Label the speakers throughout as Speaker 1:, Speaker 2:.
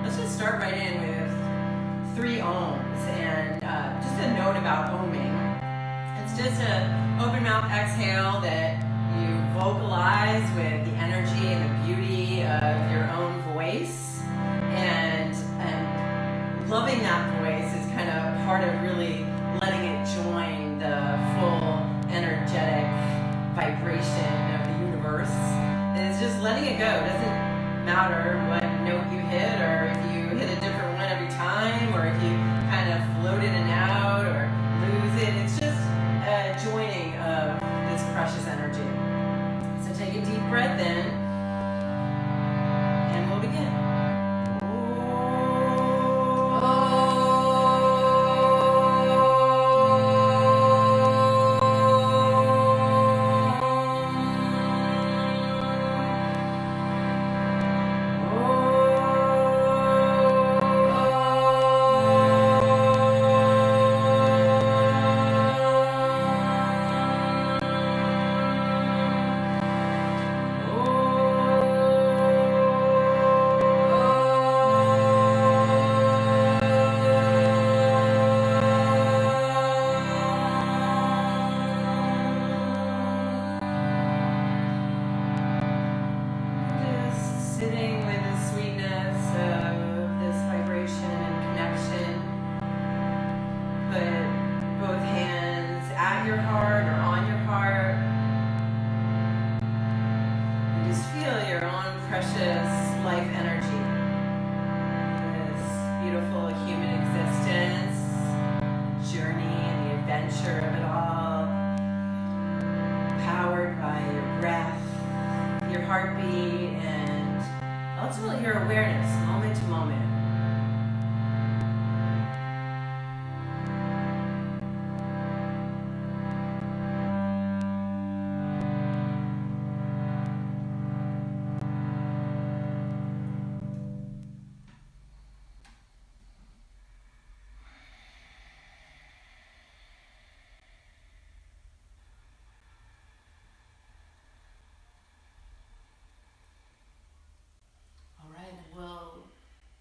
Speaker 1: let's just start right in with 3 ohms. And just a note about ohming. It's just an open mouth exhale that you vocalize with the energy and the beauty of your own voice. And loving that voice is kind of part of really letting it join the full energetic vibration of the universe. And it's just letting it go. It doesn't matter what note you hit, or if you hit a different one every time, or if you kind of float in and out or lose it. It's just a joining of this precious energy. So take a deep breath in, and we'll begin.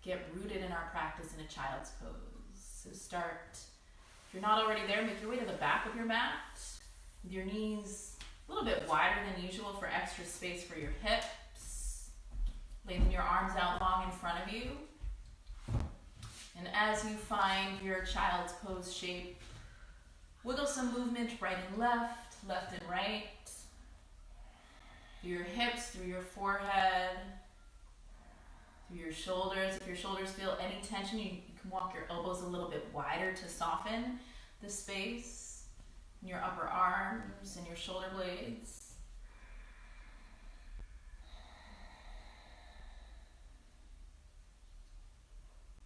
Speaker 2: Get rooted in our practice in a child's pose. So start, if you're not already there, make your way to the back of your mat with your knees a little bit wider than usual for extra space for your hips. Lengthen your arms out long in front of you. And as you find your child's pose shape, wiggle some movement right and left, left and right. Through your hips, through your forehead, through your shoulders. If your shoulders feel any tension, you can walk your elbows a little bit wider to soften the space in your upper arms and your shoulder blades.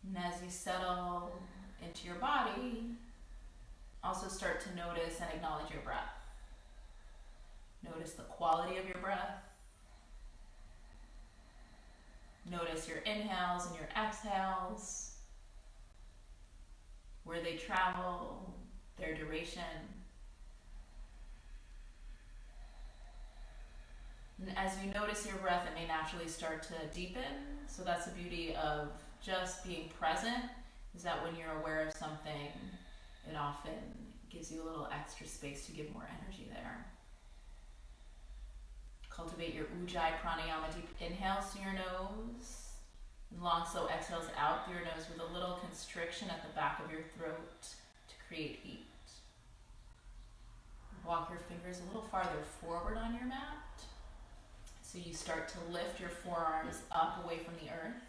Speaker 2: And as you settle into your body, also start to notice and acknowledge your breath. Notice the quality of your breath. Notice your inhales and your exhales, where they travel, their duration. And as you notice your breath, it may naturally start to deepen. So that's the beauty of just being present, is that when you're aware of something, it often gives you a little extra space to give more energy there. Cultivate your Ujjayi pranayama. Deep inhales through your nose and long slow exhales out through your nose with a little constriction at the back of your throat to create heat. Walk your fingers a little farther forward on your mat. So you start to lift your forearms up away from the earth.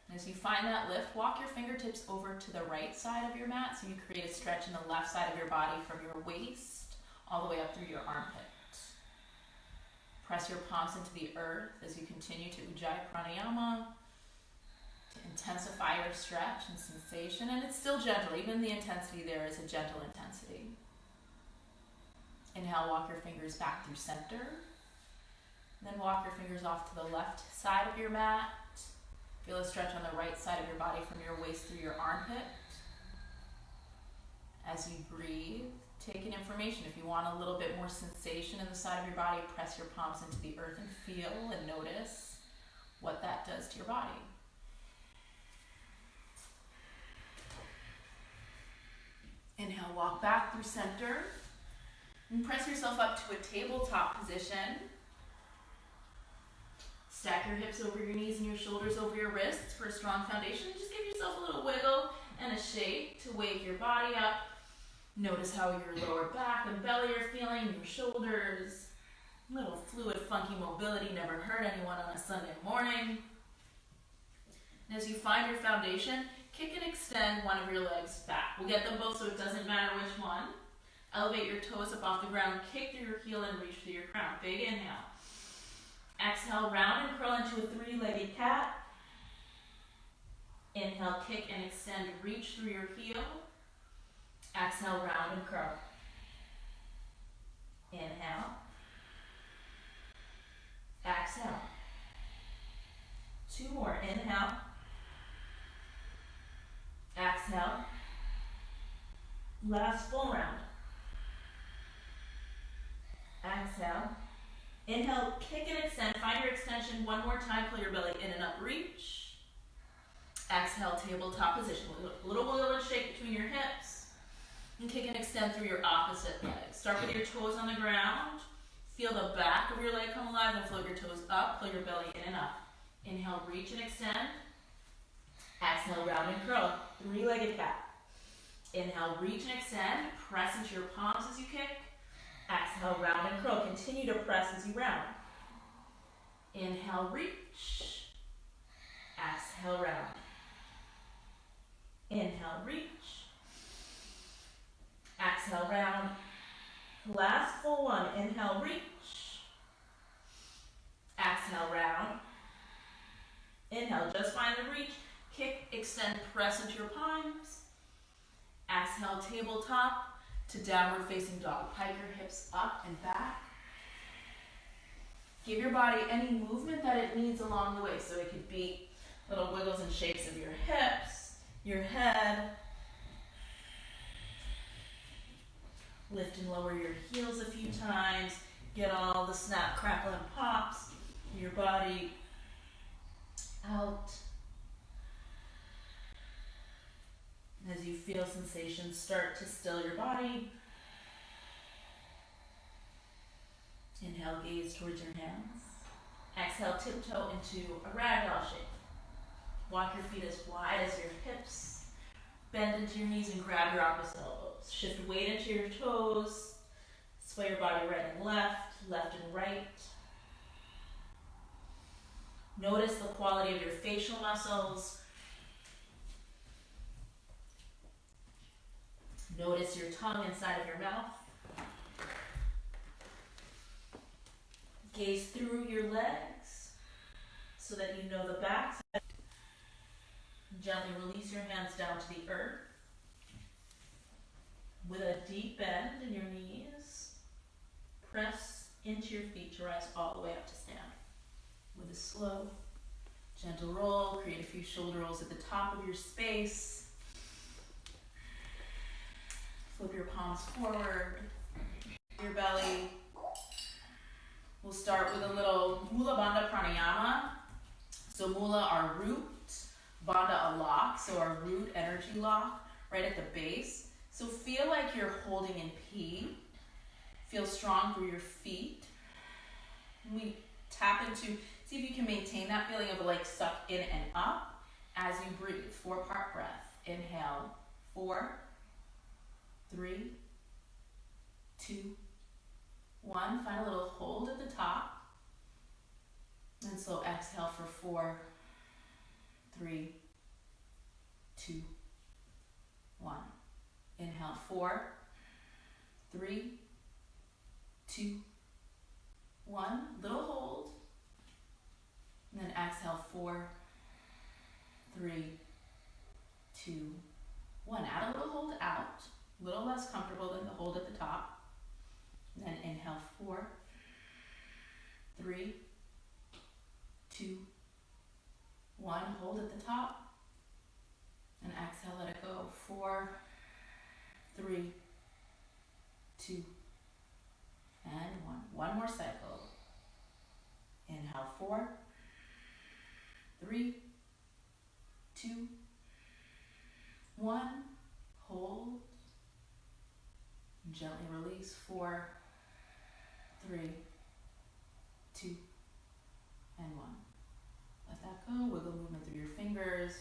Speaker 2: And as you find that lift, walk your fingertips over to the right side of your mat so you create a stretch in the left side of your body from your waist all the way up through your armpit. Press your palms into the earth as you continue to Ujjayi pranayama to intensify your stretch and sensation. And it's still gentle. Even the intensity there is a gentle intensity. Inhale, walk your fingers back through center. Then walk your fingers off to the left side of your mat. Feel a stretch on the right side of your body from your waist through your armpit. As you breathe, take in information. If you want a little bit more sensation in the side of your body, press your palms into the earth and feel and notice what that does to your body. walk back through center and press yourself up to a tabletop position. Stack your hips over your knees and your shoulders over your wrists for a strong foundation. Just give yourself a little wiggle and a shake to wake your body up. Notice how your lower back and belly are feeling, your shoulders. Little fluid, funky mobility never hurt anyone on a Sunday morning. And as you find your foundation, kick and extend one of your legs back. We'll get them both so it doesn't matter which one. Elevate your toes up off the ground, kick through your heel and reach through your crown. Big inhale. Exhale, round and curl into a three-legged cat. Inhale, kick and extend, reach through your heel. Exhale, round and curl. Inhale. Exhale. Two more. Inhale. Exhale. Last full round. Exhale. Inhale, kick and extend. Find your extension one more time. Pull your belly in and up. Reach. Exhale, tabletop position. A little wiggle and shake between your hips. And kick and extend through your opposite leg. Start with your toes on the ground. Feel the back of your leg come alive and float your toes up. Pull your belly in and up. Inhale, reach and extend. Exhale, round and curl. Three-legged cat. Inhale, reach and extend. Press into your palms as you kick. Exhale, round and curl. Continue to press as you round. Inhale, reach. Exhale, round. Inhale, reach. Exhale, round. Last full one. Inhale, reach. Exhale, round. Inhale, just find the reach. Kick, extend, press into your palms. Exhale, tabletop to downward facing dog. Pike your hips up and back. Give your body any movement that it needs along the way. So it could be little wiggles and shakes of your hips, your head. Lift and lower your heels a few times. Get all the snap, crackle, and pops of your body out. As you feel sensations start to still your body, inhale, gaze towards your hands. Exhale, tiptoe into a ragdoll shape. Walk your feet as wide as your hips. Bend into your knees and grab your opposite elbows. Shift weight into your toes. Sway your body right and left and right. Notice the quality of your facial muscles. Notice your tongue inside of your mouth. Gaze through your legs so that you know the back. Gently release your hands down to the earth. With a deep bend in your knees, press into your feet to rise all the way up to stand. With a slow, gentle roll, create a few shoulder rolls at the top of your space. Flip your palms forward, your belly. We'll start with a little Mula Bandha Pranayama. So Mula, our root, Bandha, a lock, so our root energy lock right at the base. So feel like you're holding in P. Feel strong through your feet. We tap into, see if you can maintain that feeling of like suck in and up as you breathe. 4-part breath. Inhale, 4, 3, 2, 1. Find a little hold at the top. And slow exhale for 4, 3, 2, 1. Inhale, 4, 3, 2, 1. Little hold. And then exhale, 4, 3, 2, 1. Add a little hold out. A little less comfortable than the hold at the top. And then inhale, 4, 3, 2, 1. Hold at the top. And exhale, let it go. 4, 3, 2, and 1. One more cycle. Inhale, 4, 3, 2, 1. Hold. Gently release. 4, 3, 2, and 1. Let that go. Wiggle movement through your fingers.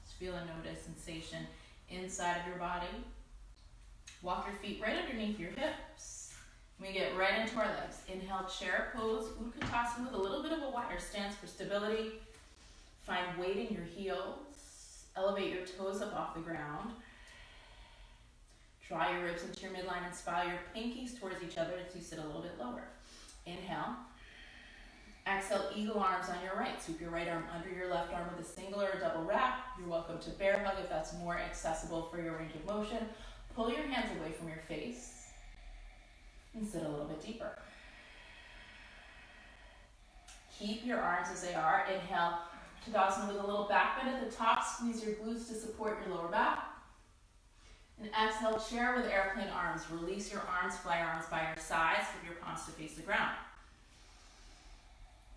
Speaker 2: Just feel and notice sensation inside of your body. Walk your feet right underneath your hips. We get right into our legs. Inhale, chair pose, Utkatasana with a little bit of a wider stance for stability. Find weight in your heels. Elevate your toes up off the ground. Draw your ribs into your midline and spiral your pinkies towards each other as you sit a little bit lower. Inhale. Exhale, eagle arms on your right. Sweep your right arm under your left arm with a single or a double wrap. You're welcome to bear hug if that's more accessible for your range of motion. Pull your hands away from your face and sit a little bit deeper. Keep your arms as they are. Inhale, Tadasana with a little back bend at the top. Squeeze your glutes to support your lower back. And exhale, chair with airplane arms. Release your arms, fly your arms by your sides with your palms to face the ground.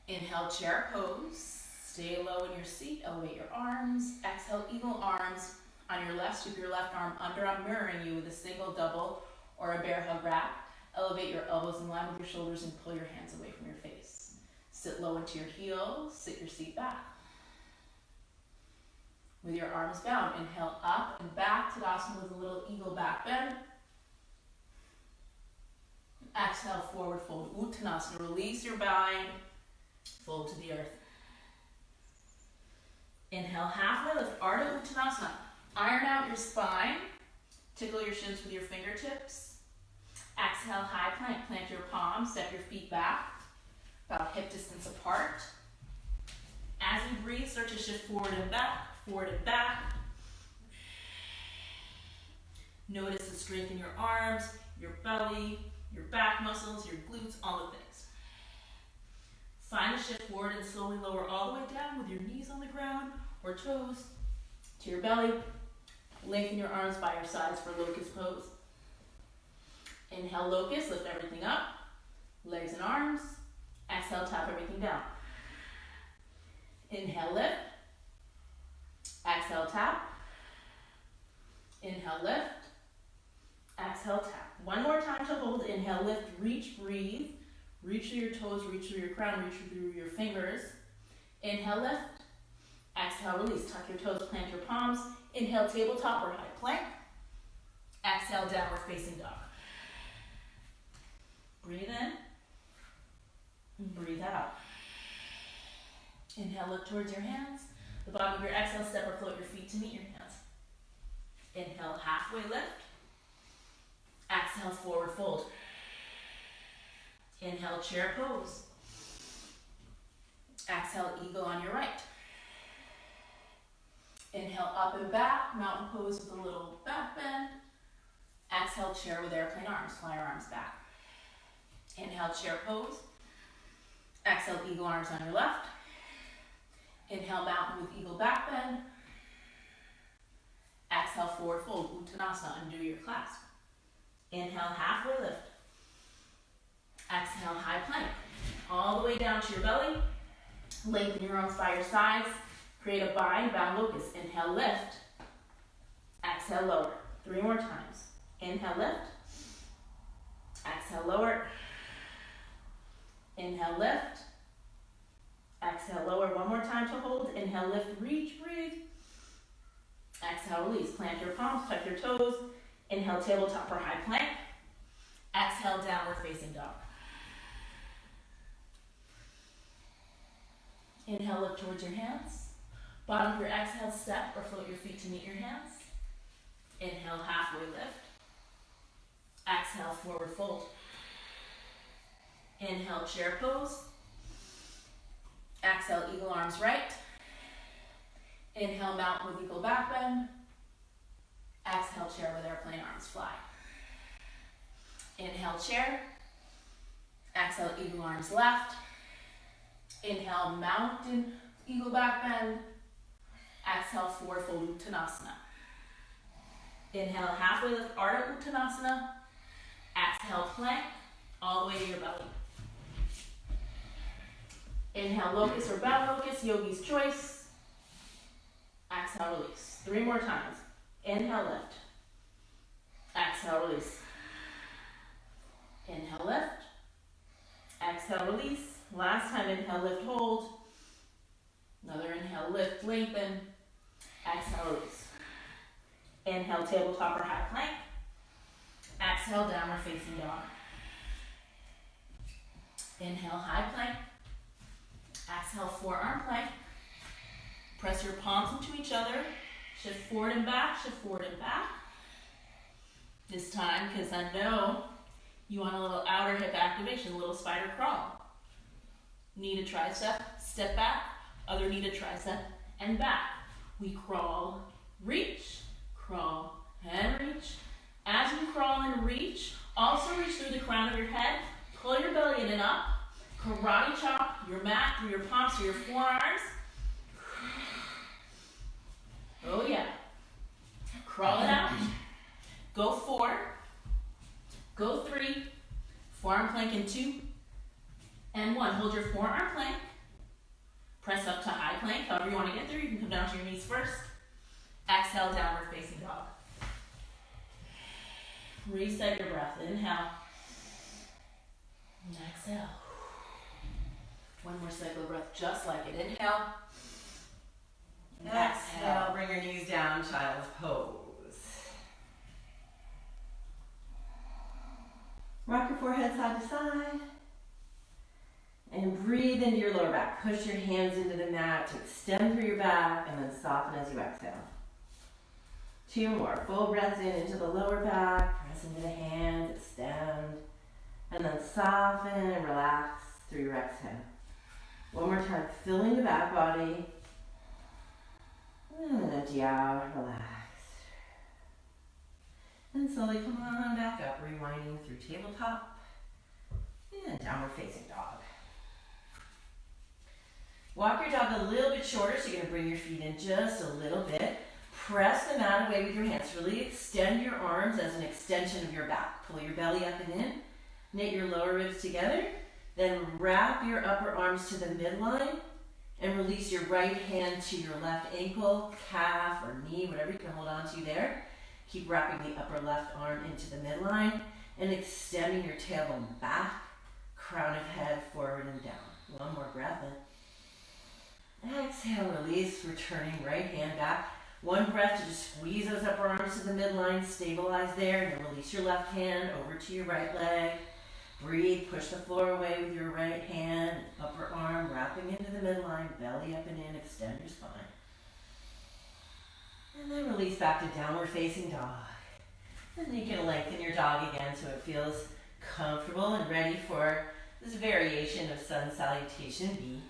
Speaker 2: Inhale, chair pose. Stay low in your seat. Elevate your arms. Exhale, eagle arms on your left. Sweep your left arm under. I'm mirroring you with a single, double, or a bear hug wrap. Elevate your elbows in line with your shoulders and pull your hands away from your face. Sit low into your heels. Sit your seat back. With your arms bound, inhale up and back. Tadasana with a little eagle back bend. Exhale, forward fold. Uttanasana. Release your bind. Fold to the earth. Inhale, halfway lift, Ardha Uttanasana. Iron out your spine. Tickle your shins with your fingertips. Exhale, high plank. Plant your palms. Step your feet back, about hip distance apart. As you breathe, start to shift forward and back, forward and back. Notice the strength in your arms, your belly, your back muscles, your glutes, all the things. Find a shift forward and slowly lower all the way down with your knees on the ground or toes to your belly. Lengthen your arms by your sides for locust pose. Inhale, locust, lift everything up. Legs and arms. Exhale, tap everything down. Inhale, lift. Exhale, tap. Inhale, lift. Exhale, tap. One more time to hold. Inhale, lift, reach, breathe. Reach through your toes, reach through your crown, reach through your fingers. Inhale, lift. Exhale, release. Tuck your toes, plant your palms. Inhale, tabletop or high plank. Exhale, downward facing dog. Breathe in and breathe out. Inhale, look towards your hands. The bottom of your exhale, step or float your feet to meet your hands. Inhale, halfway lift. Exhale, forward fold. Inhale, chair pose. Exhale, eagle on your right. Inhale, up and back, mountain pose with a little back bend. Exhale, chair with airplane arms, fly your arms back. Inhale, chair pose. Exhale, eagle arms on your left. Inhale, mountain with eagle back bend. Exhale, forward fold, Uttanasana, undo your clasp. Inhale, halfway lift. Exhale, high plank. All the way down to your belly. Lengthen your arms by your sides. Create a bind, bound locust. Inhale, lift. Exhale, lower. 3 more times. Inhale, lift. Exhale, lower. Inhale, lift. Exhale, lower. One more time to hold. Inhale, lift, reach, breathe. Exhale, release. Plant your palms, tuck your toes. Inhale, tabletop or high plank. Exhale, downward facing dog. Inhale, look towards your hands. Bottom of your exhale, step or float your feet to meet your hands. Inhale, halfway lift. Exhale, forward fold. Inhale, chair pose. Exhale, eagle arms right. Inhale, mountain with eagle back bend. Exhale, chair with airplane arms, fly. Inhale, chair. Exhale, eagle arms left. Inhale, mountain, eagle back bend. Exhale, forward fold, Uttanasana. Inhale, halfway lift, Ardha Uttanasana. Exhale, plank, all the way to your belly. Inhale, locust or bound locust, yogi's choice. Exhale, release. 3 more times. Inhale, lift. Exhale, release. Inhale, lift. Exhale, release. Last time, inhale, lift, hold. Another inhale, lift, lengthen. Exhale, release. Inhale, tabletop or high plank. Exhale, downward facing dog. Inhale, high plank. Exhale, forearm plank. Press your palms into each other. Shift forward and back, shift forward and back. This time, because I know you want a little outer hip activation, a little spider crawl. Knee to tricep, step back. Other knee to tricep, and back. We crawl, reach, crawl, and reach. As you crawl and reach, also reach through the crown of your head. Pull your belly in and up. Karate chop your mat through your palms, through your forearms. Oh yeah. Crawl it out. Go 4. Go 3. Forearm plank in 2. And 1. Hold your forearm plank. Press up to high plank. However you want to get there. You can come down to your knees first. Exhale, downward facing dog. Reset your breath. Inhale. And exhale. One more cycle of breath just like it. Inhale. And
Speaker 1: Exhale, bring your knees down, child's pose. Rock your forehead side to side. And breathe into your lower back. Push your hands into the mat to extend through your back and then soften as you exhale. 2 more. Full breaths in into the lower back. Press into the hands, extend. And then soften and relax through your exhale. One more time, filling the back body. And then empty out, relax. And slowly come on back up, rewinding through tabletop. And downward facing dog. Walk your dog a little bit shorter, so you're going to bring your feet in just a little bit. Press the mat away with your hands. Really extend your arms as an extension of your back. Pull your belly up and in. Knit your lower ribs together. Then wrap your upper arms to the midline. And release your right hand to your left ankle, calf, or knee, whatever you can hold on to there. Keep wrapping the upper left arm into the midline. And extending your tailbone back. Crown of head forward and down. One more breath in. Exhale, release, returning right hand back. One breath to just squeeze those upper arms to the midline, stabilize there, and then release your left hand over to your right leg. Breathe, push the floor away with your right hand, upper arm wrapping into the midline, belly up and in, extend your spine. And then release back to downward facing dog. And then you can lengthen your dog again so it feels comfortable and ready for this variation of sun salutation B.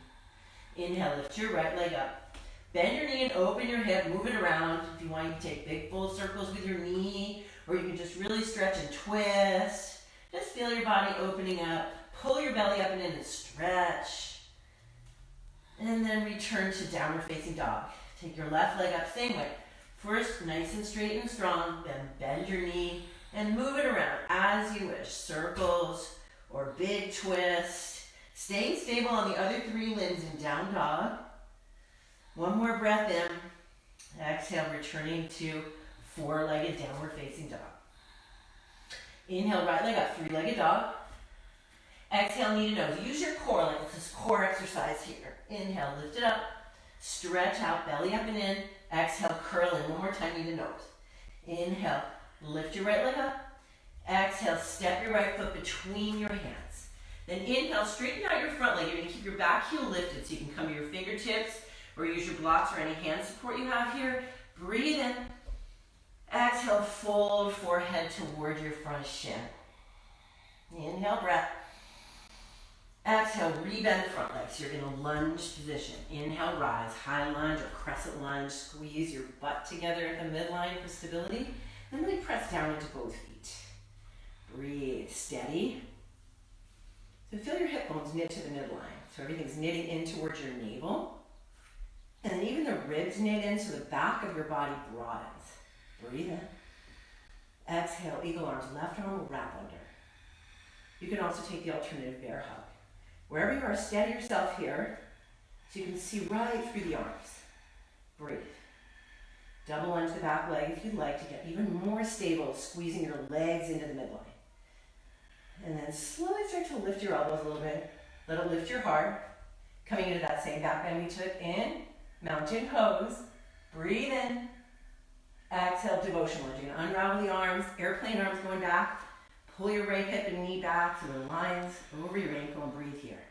Speaker 1: Inhale, lift your right leg up. Bend your knee and open your hip, move it around. If you want, you can take big full circles with your knee, or you can just really stretch and twist. Just feel your body opening up. Pull your belly up and in and stretch. And then return to downward facing dog. Take your left leg up, same way. First, nice and straight and strong, then bend your knee and move it around as you wish. Circles or big twist. Staying stable on the other 3 limbs in down dog. One more breath in. Exhale, returning to 4-legged downward facing dog. Inhale, right leg up, 3-legged dog. Exhale, knee to nose. Use your core like this is core exercise here. Inhale, lift it up. Stretch out, belly up and in. Exhale, curl in. One more time, knee to nose. Inhale, lift your right leg up. Exhale, step your right foot between your hands. Then inhale, straighten out your front leg. You're going to keep your back heel lifted so you can come to your fingertips or use your blocks or any hand support you have here. Breathe in. Exhale, fold forehead toward your front shin. Inhale, breath. Exhale, rebend the front leg. So you're in a lunge position. Inhale, rise, high lunge or crescent lunge. Squeeze your butt together at the midline for stability. And really press down into both feet. Breathe, steady. So feel your hip bones knit to the midline. So everything's knitting in towards your navel. And then even the ribs knit in so the back of your body broadens. Breathe in. Exhale, eagle arms. Left arm will wrap under. You can also take the alternative bear hug. Wherever you are, steady yourself here so you can see right through the arms. Breathe. Double lunge the back leg if you'd like to get even more stable, squeezing your legs into the midline. And then slowly start to lift your elbows a little bit. Let it lift your heart. Coming into that same back bend we took in mountain pose. Breathe in. Exhale, devotion lunge. You're gonna unravel the arms, airplane arms going back. Pull your right hip and knee back so the lines over your ankle and breathe here.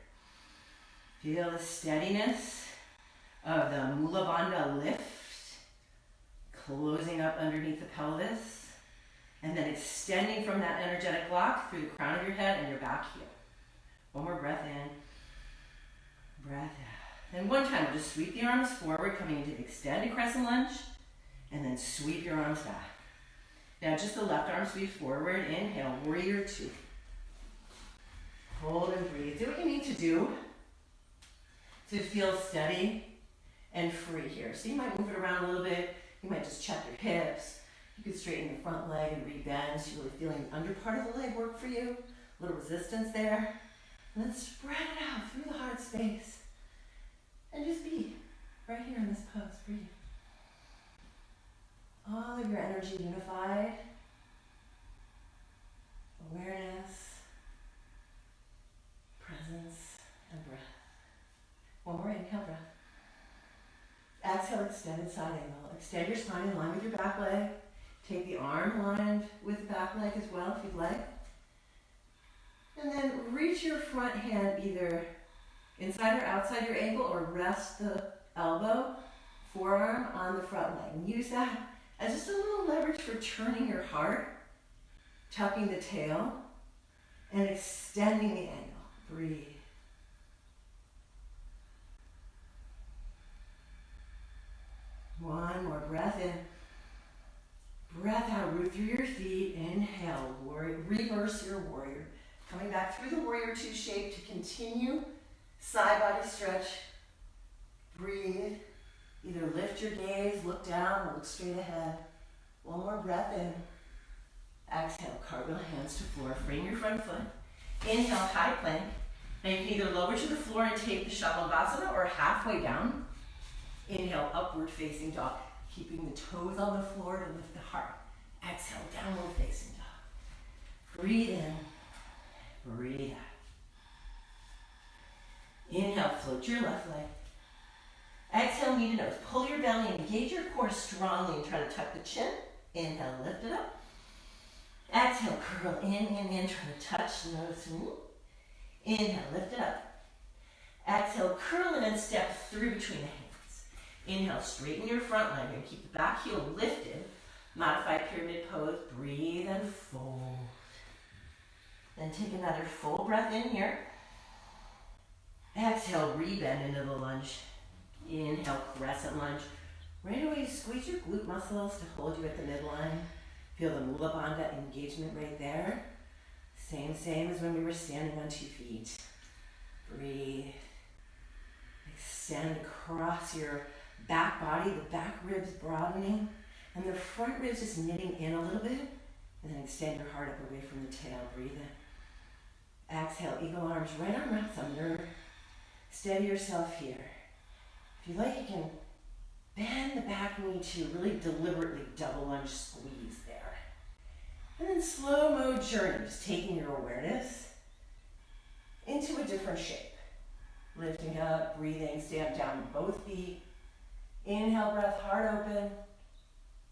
Speaker 1: Feel the steadiness of the Mula Bandha lift, closing up underneath the pelvis, and then extending from that energetic block through the crown of your head and your back heel. One more breath in, breath out. And one time, we'll just sweep the arms forward, coming into the extended crescent lunge, and then sweep your arms back. Now just the left arm sweeps forward. Inhale, warrior two. Hold and breathe. Do what you need to do to feel steady and free here. So you might move it around a little bit. You might just check your hips. You could straighten your front leg and rebend. So you're really feeling the under part of the leg work for you. A little resistance there. And then spread it out through the heart space. And just be right here in this pose. Breathe. All of your energy unified. Awareness, presence, and breath. One more inhale, breath. Exhale, extended side angle. Extend your spine in line with your back leg. Take the arm aligned with the back leg as well if you'd like. And then reach your front hand either inside or outside your ankle, or rest the elbow, forearm on the front leg. And use that as just a little leverage for turning your heart, tucking the tail, and extending the angle. Breathe. One more breath in. Breath out, root through your feet. Inhale, warrior, reverse your warrior. Coming back through the warrior two shape to continue side body stretch. Breathe. Either lift your gaze, look down, or look straight ahead. One more breath in. Exhale, cartwheel hands to floor. Frame your front foot. Inhale, high plank. Now you can either lower to the floor and take the Shavasana or halfway down. Inhale, upward facing dog. Keeping the toes on the floor to lift the heart. Exhale, downward facing dog. Breathe in. Breathe out. Inhale, float your left leg. Exhale, knee to nose. Pull your belly and engage your core strongly and try to tuck the chin. Inhale, lift it up. Exhale, curl in, try to touch nose to knee. Inhale, lift it up. Exhale, curl in and step through between the hands. Inhale, straighten your front leg and keep the back heel lifted. Modified pyramid pose. Breathe and fold. Then take another full breath in here. Exhale, rebend into the lunge. Inhale, crescent lunge. Right away, squeeze your glute muscles to hold you at the midline. Feel the Mula Bandha engagement right there. Same as when we were standing on 2 feet. Breathe. Extend across your back body, the back ribs broadening, and the front ribs just knitting in a little bit, and then extend your heart up away from the tail. Breathe in. Exhale, eagle arms, right arm wraps under. Steady yourself here. If you like, you can bend the back knee to really deliberately double lunge squeeze there. And then slow-mo journey, just taking your awareness into a different shape. Lifting up, breathing, stand down with both feet. Inhale, breath, heart open.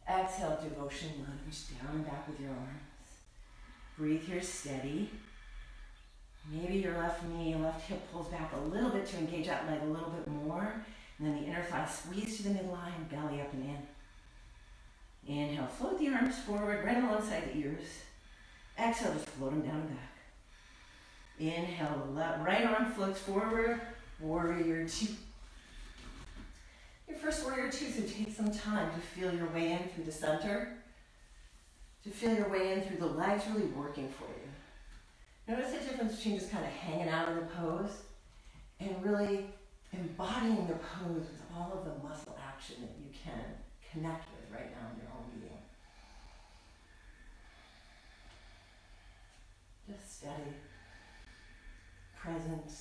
Speaker 1: Exhale, devotion lunge, down and back with your arms. Breathe here, steady. Maybe your left knee, left hip pulls back a little bit to engage that leg a little bit more. And then the inner thigh squeeze to the midline, belly up and in. Inhale, float the arms forward, right alongside the ears. Exhale, just float them down and back. Inhale, right arm floats forward, warrior two. Your first warrior two, so take some time to feel your way in through the center, to feel your way in through the legs really working for you. Notice the difference between just kind of hanging out in the pose and really embodying the pose with all of the muscle action that you can connect with right now in your own being. Just steady, present,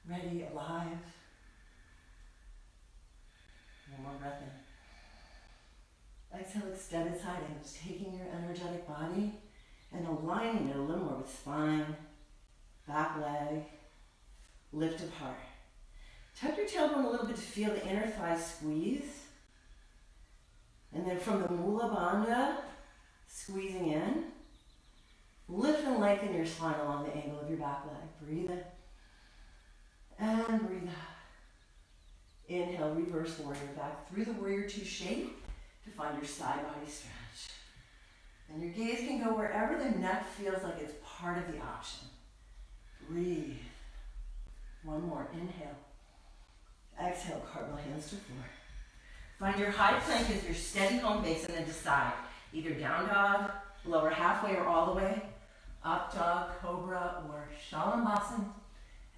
Speaker 1: ready, alive. One more breath in. Exhale, extended side angle, just taking your energetic body And aligning it a little more with spine, back leg, lift of heart. Tuck your tailbone a little bit to feel the inner thigh squeeze. And then from the Mula Bandha, squeezing in, lift and lengthen your spine along the angle of your back leg. Breathe in and breathe out. Inhale, reverse warrior back through the warrior two shape to find your side body stretch. And your gaze can go wherever the neck feels like it's part of the option. Breathe. One more, inhale. Exhale, cartwheel hands to floor. Find your high plank as your steady home base and then decide. Either down dog, lower halfway or all the way, up dog, cobra, or shalabhasana.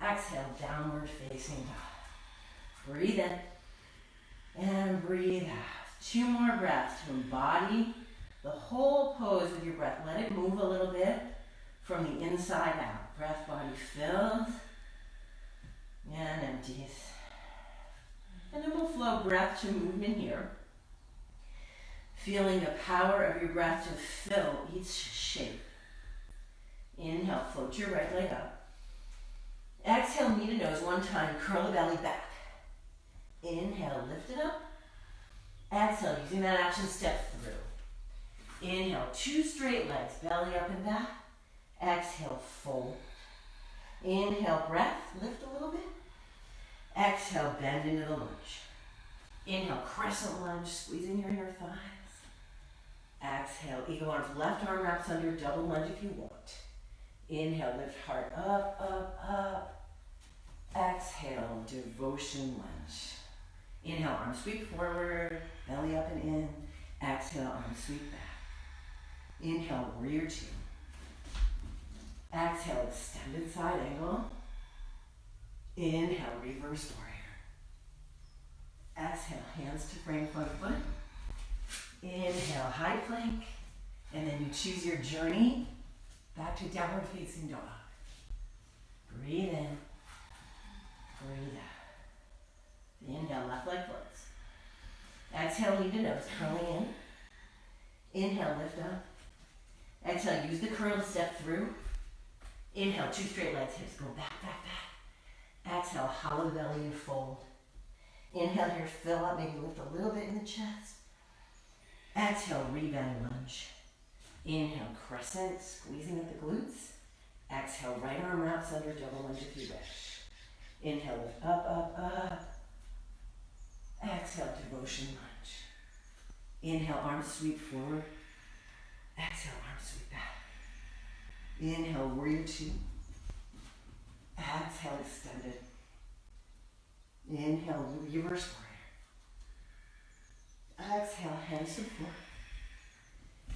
Speaker 1: Exhale, downward facing dog. Breathe in and breathe out. 2 more breaths to embody the whole pose with your breath. Let it move a little bit from the inside out. Breath body fills and empties. And then we'll flow breath to movement here. Feeling the power of your breath to fill each shape. Inhale, float your right leg up. Exhale, knee to nose 1 time, curl the belly back. Inhale, lift it up. Exhale, using that action, step through. Inhale, 2 straight legs, belly up and back. Exhale, fold. Inhale, breath, lift a little bit. Exhale, bend into the lunge. Inhale, crescent lunge, squeezing your inner thighs. Exhale, eagle arms, left arm wraps under, double lunge if you want. Inhale, lift heart up, up, up. Exhale, devotion lunge. Inhale, arm sweep forward, belly up and in. Exhale, arm sweep back. Inhale, warrior two. Exhale, extended side angle. Inhale, reverse warrior. Exhale, hands to frame front foot. Inhale, high plank. And then you choose your journey back to downward facing dog. Breathe in. Breathe out. Inhale, left leg floats. Exhale, knee to nose, curling in. Inhale, lift up. Exhale, use the curl to step through. Inhale, 2 straight legs, hips go back, back, back. Exhale, hollow belly and fold. Inhale here, fill up, maybe lift a little bit in the chest. Exhale, rebend lunge. Inhale, crescent, squeezing at the glutes. Exhale, right arm wraps under, double lunge if you wish. Inhale, lift up, up, up. Exhale, devotion lunge. Inhale, arms sweep forward. Exhale, arms sweep back. Inhale, warrior two. Exhale, extended. Inhale, reverse warrior. Exhale, hands to the floor.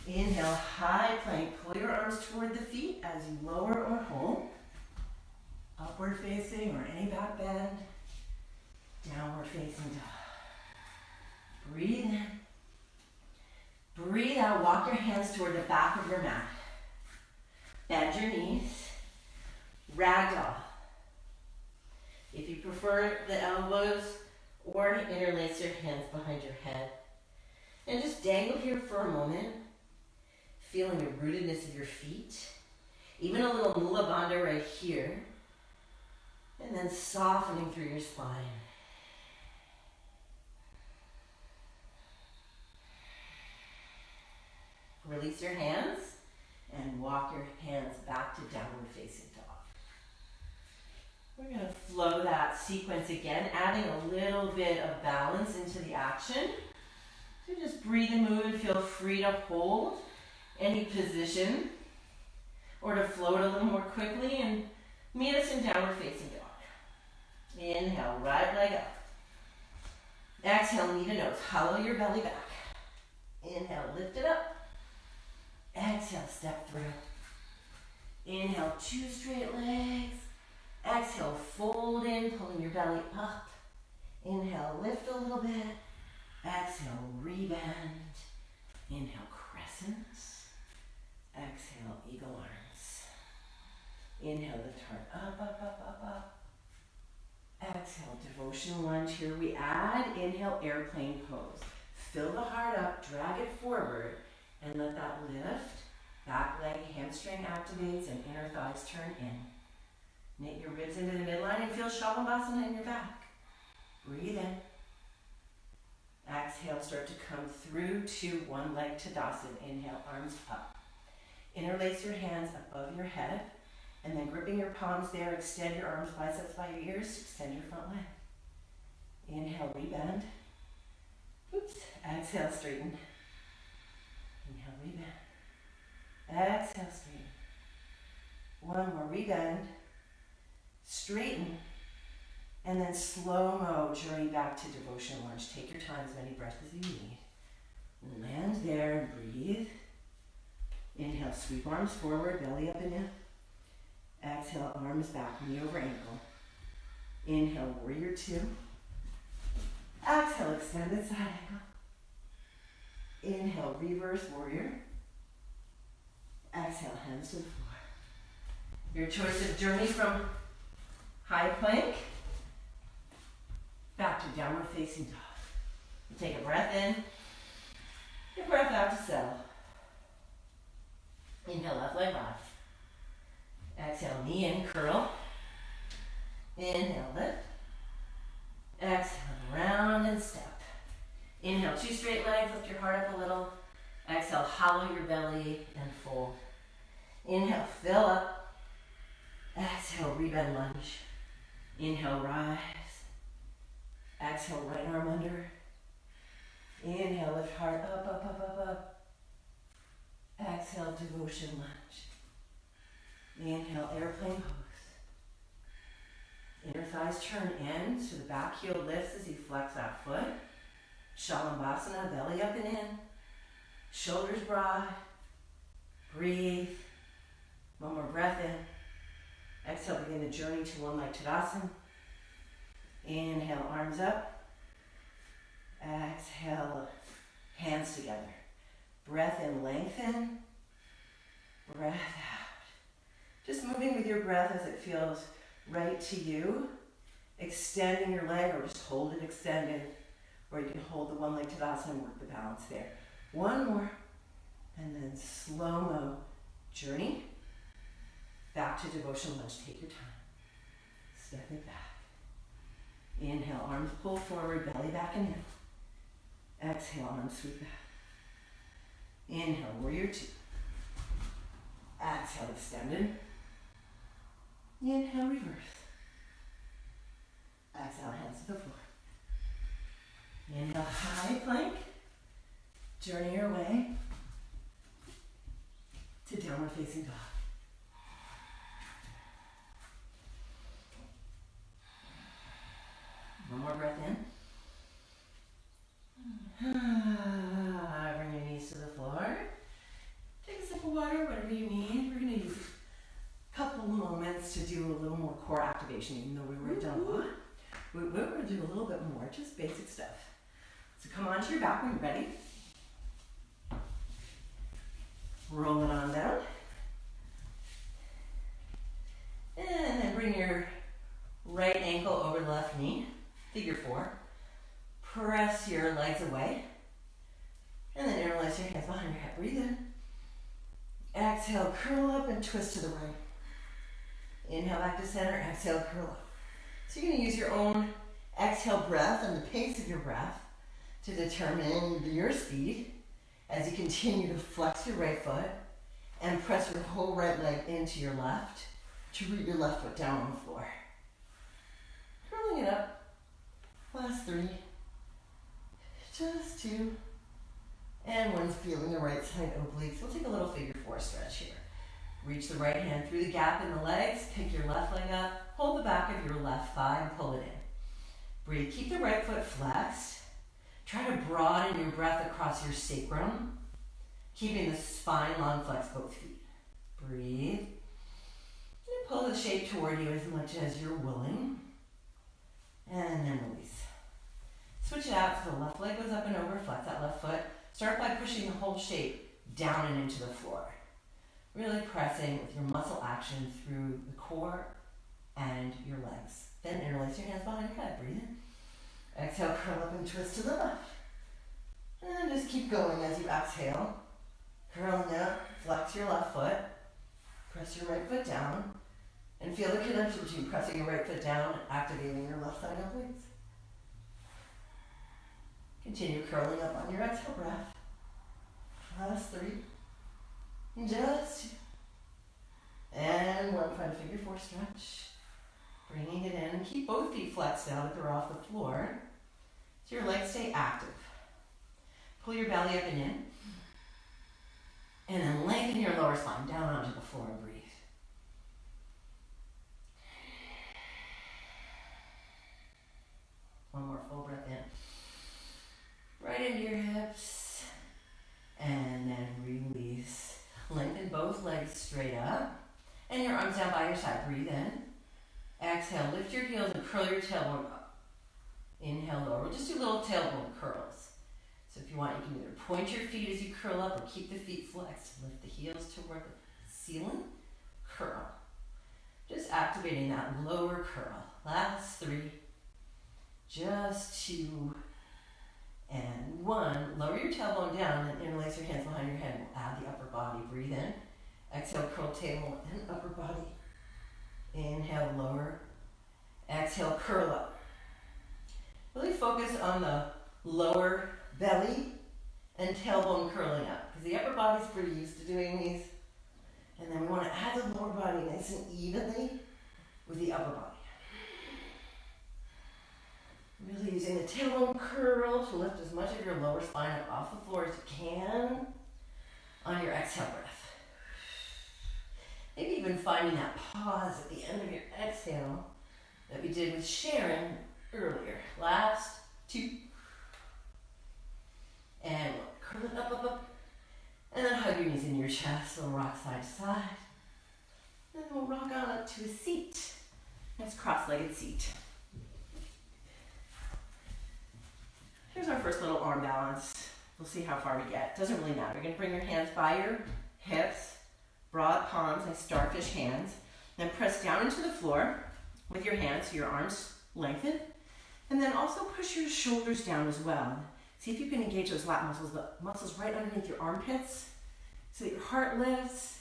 Speaker 1: Inhale, high plank. Pull your arms toward the feet as you lower or hold. Upward facing or any back bend. Downward facing dog. Breathe in. Breathe out. Walk your hands toward the back of your mat. Bend your knees. Ragdoll. If you prefer the elbows, or interlace your hands behind your head. And just dangle here for a moment, feeling the rootedness of your feet. Even a little Mula Bandha right here. And then softening through your spine. Release your hands and walk your hands back to downward facing dog. We're going to flow that sequence again, adding a little bit of balance into the action. So just breathe and move and feel free to hold any position or to float a little more quickly and meet us in downward facing dog. Inhale, right leg up. Exhale, knee to nose. Hollow your belly back. Inhale, lift it up. Exhale, step through. Inhale, 2 straight legs. Exhale, fold in, pulling your belly up. Inhale, lift a little bit. Exhale, rebend. Inhale, crescents. Exhale, eagle arms. Inhale, lift heart up, up, up, up, up. Exhale, devotion lunge. Here we add, inhale, airplane pose. Fill the heart up, drag it forward, and let that lift Back leg hamstring activates and inner thighs turn in. Knit your ribs into the midline and feel Shavasana in your back. Breathe in. Exhale, start to come through to one leg Tadasana. Inhale, arms up. Interlace your hands above your head, and then gripping your palms there, extend your arms, biceps by your ears, extend your front leg. Inhale, rebend. Oops. Exhale, straighten. Inhale, rebend. Exhale, straighten. One more, rebend. Straighten. And then slow-mo, journey back to devotion lunge. Take your time, as many breaths as you need. Land there and breathe. Inhale, sweep arms forward, belly up and in. Exhale, arms back, knee over ankle. Inhale, warrior two. Exhale, extended side angle. Inhale, reverse warrior. Exhale, hands to the floor. Your choice of journey from high plank back to downward facing dog. You take a breath in, your breath out to settle. Inhale, left leg rise. Exhale, knee in, curl. Inhale, lift. Exhale, round and step. Inhale, two straight legs, lift your heart up a little. Exhale, hollow your belly and fold. Inhale, fill up. Exhale, rebend lunge. Inhale, rise. Exhale, right arm under. Inhale, lift heart up, up, up, up, up. Exhale, devotion lunge. Inhale, airplane pose. Inner thighs turn in, so the back heel lifts as you flex that foot. Shalabhasana, belly up and in. Shoulders broad. Breathe. One more breath in. Exhale, begin the journey to one leg Tadasana. Inhale, arms up. Exhale, hands together. Breath in, lengthen. Breath out. Just moving with your breath as it feels right to you. Extending your leg, or just hold it extended. Or you can hold the one leg Tadasana and work the balance there. One more. And then slow-mo journey. Back to devotion lunge. Take your time. Step it back. Inhale, arms pull forward, belly back and in. Exhale, arms sweep back. Inhale, warrior two. Exhale, extended. Inhale, reverse. Exhale, hands to the floor. Inhale, high plank. Journey your way to downward facing dog. One more breath in. Bring your knees to the floor. Take a sip of water, whatever you need. We're going to use a couple moments to do a little more core activation, even though we were done a lot. We're going to do a little bit more, just basic stuff. So come onto your back when you're ready. Roll it on down. And then bring your right ankle over the left knee. Figure four. Press your legs away. And then interlace your hands behind your head. Breathe in. Exhale, curl up and twist to the right. Inhale back to center. Exhale, curl up. So you're going to use your own exhale breath and the pace of your breath to determine your speed as you continue to flex your right foot and press your whole right leg into your left to root your left foot down on the floor. Curling it up. Last three. Just two. And one's feeling the right side obliques. We'll take a little figure four stretch here. Reach the right hand through the gap in the legs. Pick your left leg up. Hold the back of your left thigh and pull it in. Breathe. Keep the right foot flexed. Try to broaden your breath across your sacrum, keeping the spine long flexed, both feet. Breathe. And pull the shape toward you as much as you're willing. And then release. Switch it out so the left leg goes up and over. Flex that left foot. Start by pushing the whole shape down and into the floor. Really pressing with your muscle action through the core and your legs. Then interlace your hands behind your head. Breathe in. Exhale, curl up and twist to the left. And just keep going as you exhale. Curling up, flex your left foot, press your right foot down, and feel the connection between pressing your right foot down and activating your left side upwards. Continue curling up on your exhale breath. Last 3. Just 2. And 1. Find a figure 4 stretch. Bringing it in. Keep both feet flexed now that they're off the floor, so your legs stay active. Pull your belly up and in. And then lengthen your lower spine down onto the floor and breathe. One more full breath in. Right into your hips. And then release. Lengthen both legs straight up. And your arms down by your side. Breathe in. Exhale, lift your heels and curl your tailbone up. Inhale, lower. We'll just do little tailbone curls. So if you want, you can either point your feet as you curl up or keep the feet flexed. Lift the heels toward the ceiling. Curl. Just activating that lower curl. Last 3. Just 2. And 1. Lower your tailbone down and interlace your hands behind your head. We'll add the upper body. Breathe in. Exhale, curl tailbone and upper body. Inhale, lower. Exhale, curl up. Really focus on the lower belly and tailbone curling up, because the upper body's pretty used to doing these. And then we want to add the lower body nice and evenly with the upper body. Really using the tailbone curl to lift as much of your lower spine up off the floor as you can on your exhale breath. Maybe even finding that pause at the end of your exhale that we did with Sharon earlier. Last 2. And curl it up, up, up. And then hug your knees in your chest. We'll rock side to side. Then we'll rock on up to a seat. Nice cross-legged seat. Here's our first little arm balance. We'll see how far we get. Doesn't really matter. You're going to bring your hands by your hips, broad palms, like starfish hands. Then press down into the floor with your hands so your arms lengthen. And then also push your shoulders down as well. See if you can engage those lat muscles, the muscles right underneath your armpits, so that your heart lifts.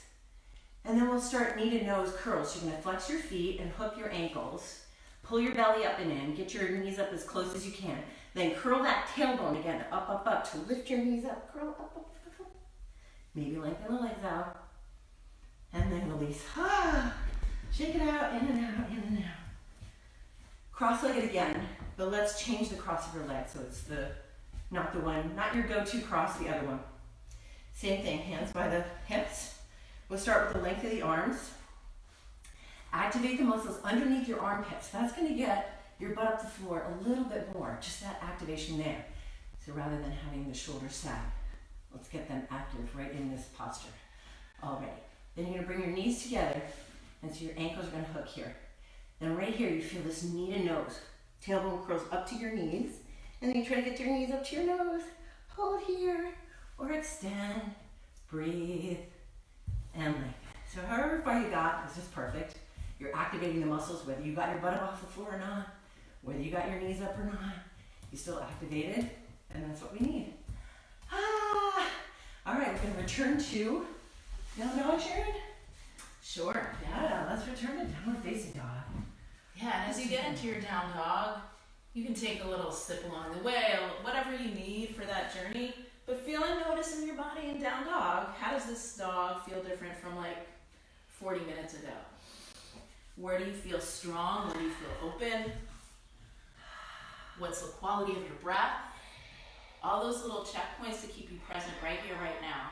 Speaker 1: And then we'll start knee to nose curls. You're going to flex your feet and hook your ankles. Pull your belly up and in. Get your knees up as close as you can. Then curl that tailbone again, up, up, up, to lift your knees up. Curl up, up, up, up. Maybe lengthen the legs out. And then release. Shake it out, in and out, in and out. Cross-legged again, but let's change the cross of your leg so it's not your go-to cross, the other one. Same thing, hands by the hips. We'll start with the length of the arms. Activate the muscles underneath your armpits. That's going to get your butt up the floor a little bit more, just that activation there. So rather than having the shoulders sag, let's get them active right in this posture already. Then you're going to bring your knees together, and so your ankles are going to hook here. Then right here, you feel this knee to nose. Tailbone curls up to your knees, and then you try to get your knees up to your nose. Hold here, or extend, breathe, and lengthen. So however far you got, this is perfect. You're activating the muscles, whether you got your butt off the floor or not, whether you got your knees up or not, you still activated, and that's what we need. All right, we're going to return to down dog, Sharon?
Speaker 2: Sure.
Speaker 1: Yeah, let's return to downward facing dog.
Speaker 2: Yeah, and as you get into your down dog, you can take a little sip along the way, whatever you need for that journey. But feel and notice in your body in down dog, how does this dog feel different from like 40 minutes ago? Where do you feel strong? Where do you feel open? What's the quality of your breath? All those little checkpoints to keep you present right here, right now.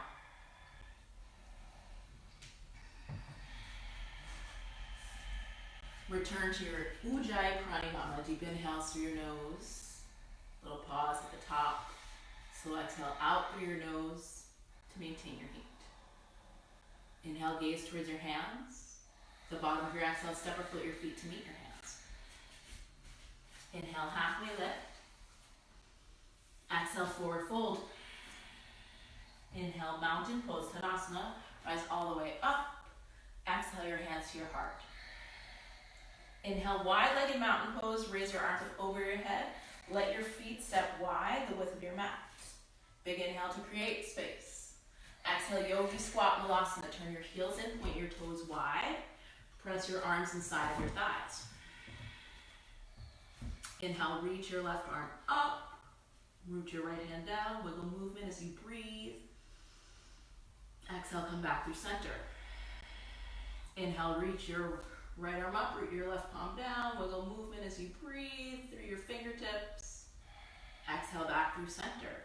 Speaker 2: Return to your Ujjayi Pranayama. Deep inhales through your nose. Little pause at the top. Slow exhale out through your nose to maintain your heat. Inhale, gaze towards your hands. The bottom of your exhale, step or float your feet to meet your hands. Inhale, halfway lift. Exhale, forward fold. Inhale, mountain pose, Tadasana. Rise all the way up. Exhale your hands to your heart. Inhale, wide-legged mountain pose. Raise your arms up over your head. Let your feet step wide, the width of your mat. Big inhale to create space. Exhale, yogi squat, Lolasana. Turn your heels in, point your toes wide. Press your arms inside of your thighs. Inhale, reach your left arm up. Root your right hand down. Wiggle movement as you breathe. Exhale, come back through center. Inhale, reach your right arm up, root your left palm down. Wiggle movement as you breathe through your fingertips. Exhale, back through center.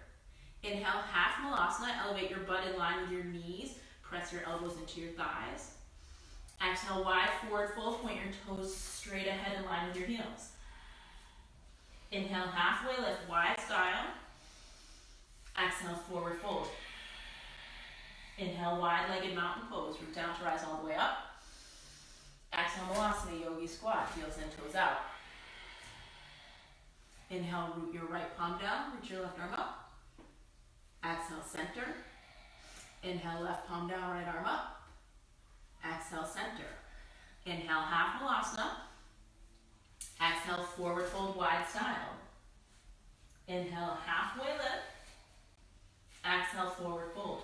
Speaker 2: Inhale, half Lolasana. Elevate your butt in line with your knees. Press your elbows into your thighs. Exhale, wide forward fold. Point your toes straight ahead in line with your heels. Inhale, halfway lift, wide style. Exhale, forward fold. Inhale, wide-legged mountain pose. Root down to rise all the way up. Exhale, Lolasana, yogi squat. Heels in, toes out. Inhale, root your right palm down. Reach your left arm up. Exhale, center. Inhale, left palm down, right arm up. Exhale, center. Inhale, half Lolasana. Exhale, forward fold, wide style. Inhale, halfway lift. Exhale, forward fold.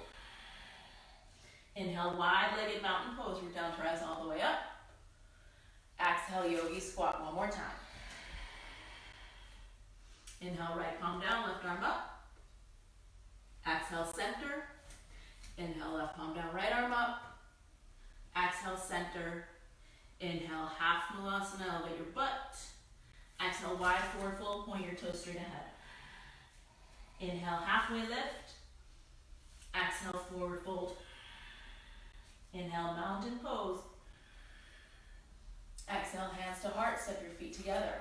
Speaker 2: Inhale, wide-legged mountain pose. Root down to rise all the way up. Exhale, yogi squat one more time. Inhale, right palm down, left arm up. Exhale, center. Inhale, left palm down, right arm up. Exhale, center. Inhale, half Lolasana, elevate your butt. Exhale, wide forward fold, point your toes straight ahead. Inhale, halfway lift. Exhale, forward fold. Inhale, mountain pose. Exhale, hands to heart, step your feet together.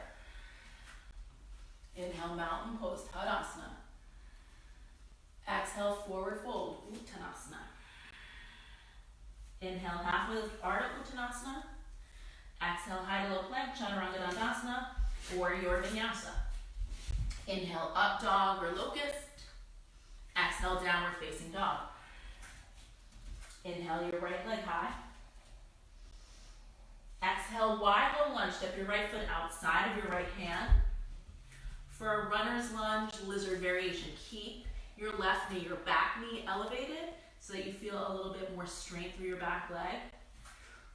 Speaker 2: Inhale, mountain pose, Tadasana. Exhale, forward fold, Uttanasana. Inhale, halfway lift, Ardha Uttanasana. Exhale, high to low plank, Chaturanga Dandasana, or your Vinyasa. Inhale, up dog or locust. Exhale, downward facing dog. Inhale, your right leg high. Exhale, wide low lunge. Step your right foot outside of your right hand. For a runner's lunge, lizard variation, keep your left knee, your back knee elevated so that you feel a little bit more strength through your back leg.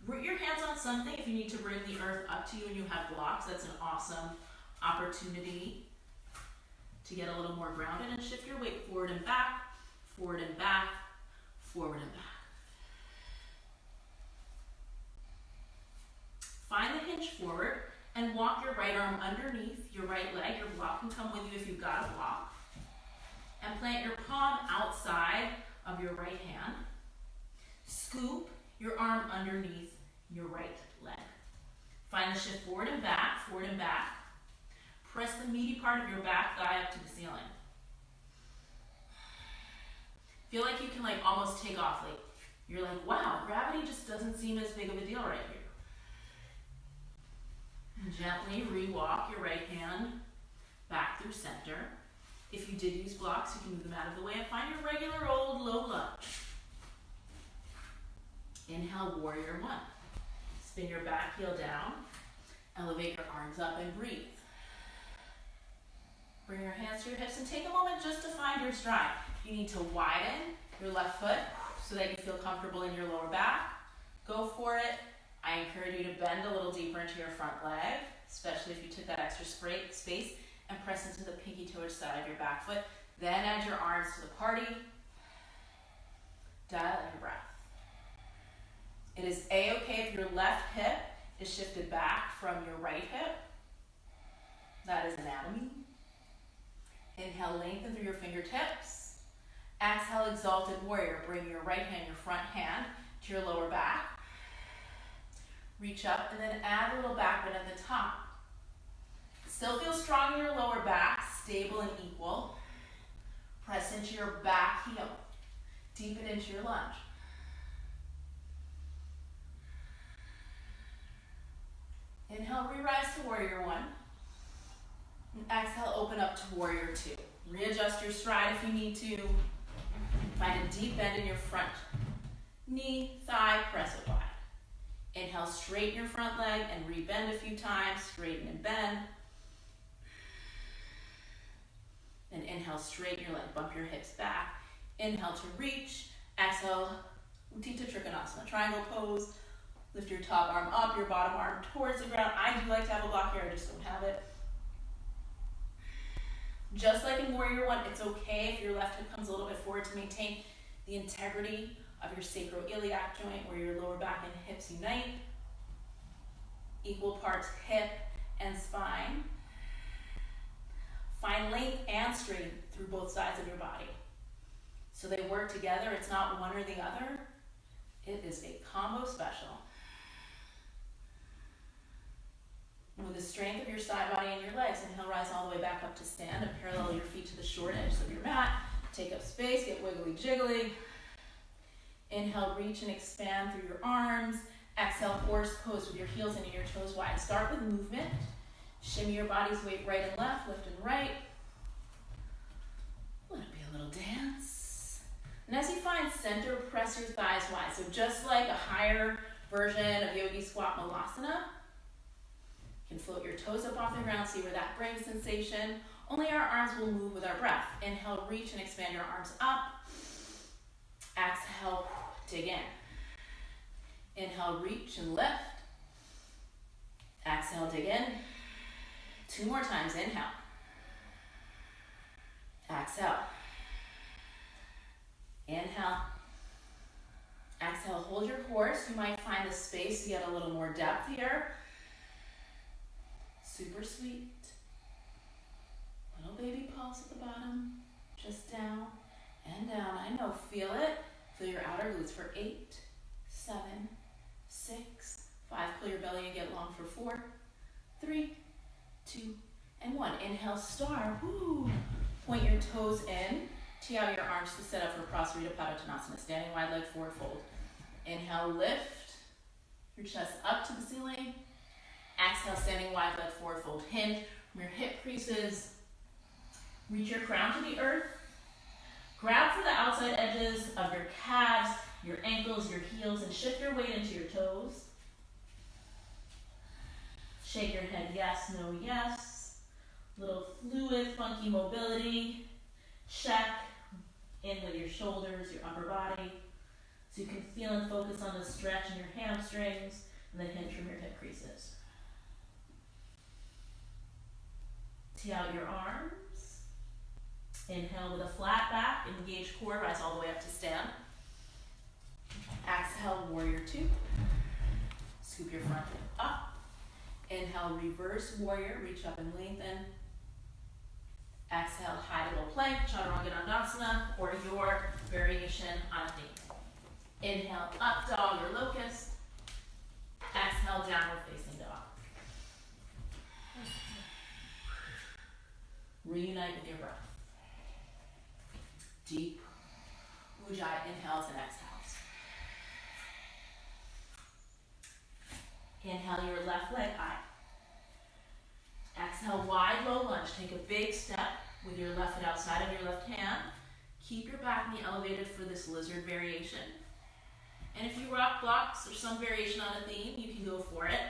Speaker 2: Root your hands on something if you need to bring the earth up to you and you have blocks. That's an awesome opportunity to get a little more grounded, and shift your weight forward and back, forward and back, forward and back. Find the hinge forward and walk your right arm underneath your right leg. Your block can come with you if you've got a block. And plant your palm outside of your right hand. Scoop your arm underneath your right leg. Find the shift forward and back, forward and back. Press the meaty part of your back thigh up to the ceiling. Feel like you can almost take off. You're like, wow, gravity just doesn't seem as big of a deal right here. And gently re-walk your right hand back through center. If you did use blocks, you can move them out of the way and find your regular old low lunge. Inhale, warrior one. Spin your back heel down. Elevate your arms up and breathe. Bring your hands to your hips and take a moment just to find your stride. You need to widen your left foot so that you feel comfortable in your lower back. Go for it. I encourage you to bend a little deeper into your front leg, especially if you took that extra space, and press into the pinky toe side of your back foot. Then add your arms to the party. Dial in your breath. It is a-okay if your left hip is shifted back from your right hip. That is anatomy. Inhale, lengthen through your fingertips. Exhale, exalted warrior. Bring your right hand, your front hand, to your lower back. Reach up and then add a little back bend at the top. Still feel strong in your lower back, stable and equal. Press into your back heel. Deepen into your lunge. Inhale, re-rise to warrior one. And exhale, open up to warrior two. Readjust your stride if you need to. Find a deep bend in your front knee, thigh, press it wide. Inhale, straighten your front leg and re-bend a few times. Straighten and bend. And inhale, straighten your leg, bump your hips back. Inhale to reach. Exhale, Utthita Trikonasana, triangle pose. Lift your top arm up, your bottom arm towards the ground. I do like to have a block here, I just don't have it. Just like in Warrior One, it's okay if your left hip comes a little bit forward to maintain the integrity of your sacroiliac joint where your lower back and hips unite. Equal parts hip and spine. Find length and strength through both sides of your body. So they work together, it's not one or the other. It is a combo special. With the strength of your side body and your legs, inhale, rise all the way back up to stand and parallel your feet to the short edge of your mat. Take up space, get wiggly jiggly. Inhale, reach and expand through your arms. Exhale, horse pose with your heels into your toes wide. Start with movement. Shimmy your body's weight right and left, left and right. Let it be a little dance. And as you find center, press your thighs wide. So just like a higher version of Yogi Squat Lolasana, you can float your toes up off the ground, see where that brings sensation. Only our arms will move with our breath. Inhale, reach and expand your arms up. Exhale, dig in. Inhale, reach and lift. Exhale, dig in. 2 more times, inhale. Exhale. Inhale. Exhale, hold your horse. You might find the space to get a little more depth here. Super sweet. Little baby pulse at the bottom. Just down and down. I know, feel it. Feel your outer glutes for 8, 7, 6, 5. Pull your belly and get long for 4, 3, 2, and 1. Inhale, star. Woo. Point your toes in. Tee out your arms to set up for Prasarita Padottanasana. Standing wide leg forward fold. Inhale, lift your chest up to the ceiling. Exhale, standing wide leg forward fold. Hinge from your hip creases. Reach your crown to the earth. Grab for the outside edges of your calves, your ankles, your heels, and shift your weight into your toes. Shake your head yes, no, yes. Little fluid, funky mobility. Check in with your shoulders, your upper body. So you can feel and focus on the stretch in your hamstrings and the hinge from your hip creases. Tee out your arms. Inhale with a flat back, engage core, rise all the way up to stand. Exhale, warrior 2. Scoop your front hip up. Inhale, reverse warrior, reach up and lengthen. Exhale, high to low plank, chaturanga dandasana, or your variation on a theme. Inhale, up dog or locust. Exhale, downward facing dog. Reunite with your breath. Deep Ujjayi inhales and exhales. Inhale your left leg high. Exhale, wide low lunge. Take a big step with your left foot outside of your left hand. Keep your back knee elevated for this lizard variation. And if you rock blocks or some variation on a theme, you can go for it,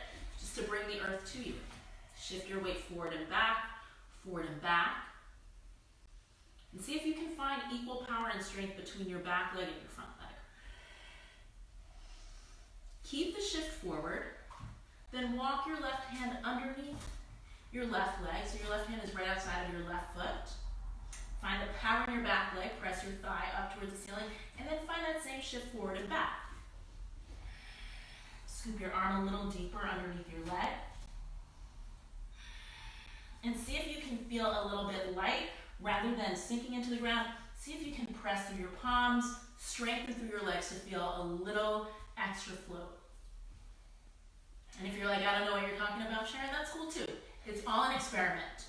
Speaker 2: just to bring the earth to you. Shift your weight forward and back, forward and back. And see if you can find equal power and strength between your back leg and your front leg. Keep the shift forward, then walk your left hand underneath your left leg, so your left hand is right outside of your left foot. Find the power in your back leg, press your thigh up towards the ceiling, and then find that same shift forward and back. Scoop your arm a little deeper underneath your leg. And see if you can feel a little bit light rather than sinking into the ground. See if you can press through your palms, strengthen through your legs to feel a little extra float. And if you're like, I don't know what you're talking about, Sharon, that's cool too. It's all an experiment.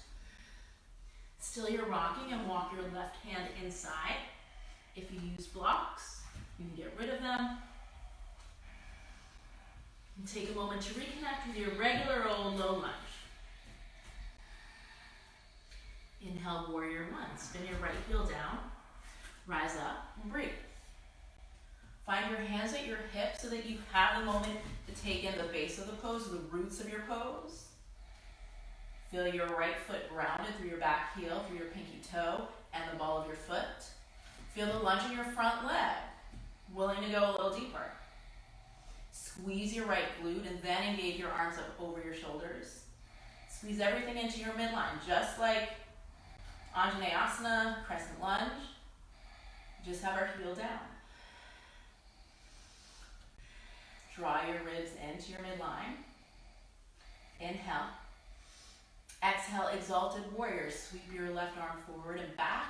Speaker 2: Still you're rocking and walk your left hand inside. If you use blocks, you can get rid of them. And take a moment to reconnect with your regular old low lunge. Inhale, warrior 1. Spin your right heel down. Rise up and breathe. Find your hands at your hips so that you have the moment to take in the base of the pose, the roots of your pose. Feel your right foot grounded through your back heel, through your pinky toe, and the ball of your foot. Feel the lunge in your front leg. Willing to go a little deeper. Squeeze your right glute and then engage your arms up over your shoulders. Squeeze everything into your midline, just like Anjaneyasana, crescent lunge. Just have our heel down. Draw your ribs into your midline. Inhale. Exhale, exalted warrior. Sweep your left arm forward and back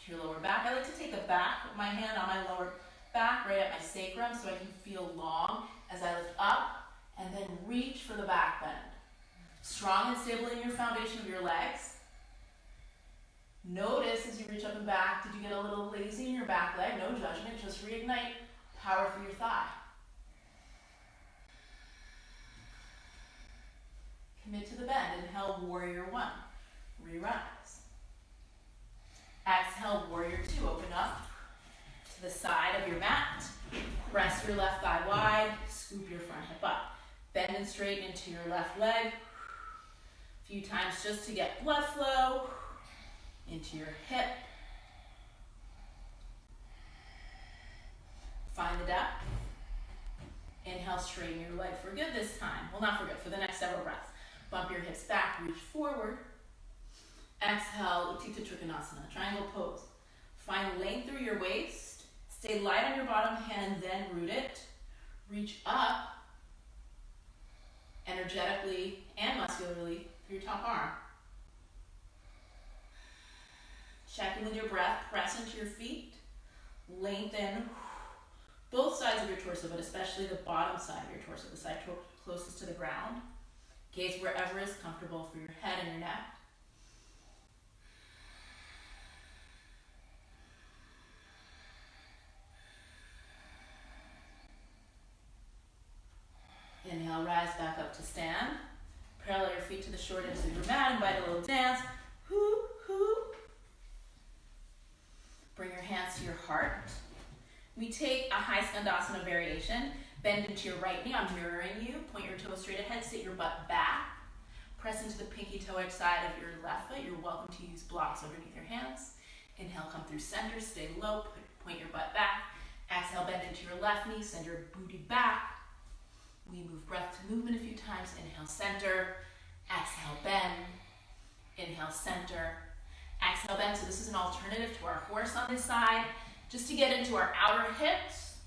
Speaker 2: to your lower back. I like to take a back, put my hand on my lower back, right at my sacrum, so I can feel long as I lift up, and then reach for the back bend. Strong and stable in your foundation of your legs. Notice as you reach up and back, did you get a little lazy in your back leg? No judgment, just reignite power through your thigh. Commit to the bend. Inhale, warrior one. Re-rise. Exhale, warrior two. Open up to the side of your mat. Press your left thigh wide. Scoop your front hip up. Bend and straighten into your left leg. A few times just to get blood flow into your hip. Find the depth. Inhale, straighten your leg for good this time. Well, not for good, for the next several breaths. Bump your hips back, reach forward. Exhale, Utthita Trikonasana, triangle pose. Find length through your waist. Stay light on your bottom hand, then root it. Reach up, energetically and muscularly, through your top arm. Check in with your breath, press into your feet. Lengthen both sides of your torso, but especially the bottom side of your torso, the side closest to the ground. Gaze wherever is comfortable for your head and your neck. Inhale, rise back up to stand. Parallel your feet to the short edge of your mat. Invite a little dance. Hoo, hoo. Bring your hands to your heart. We take a high skandasana variation. Bend into your right knee. I'm mirroring you. Point your toes straight ahead. Sit your butt back. Press into the pinky toe edge side of your left foot. You're welcome to use blocks underneath your hands. Inhale, come through center. Stay low. Point your butt back. Exhale, bend into your left knee. Send your booty back. We move breath to movement a few times. Inhale, center. Exhale, bend. Inhale, center. Exhale, bend. So this is an alternative to our horse on this side. Just to get into our outer hips.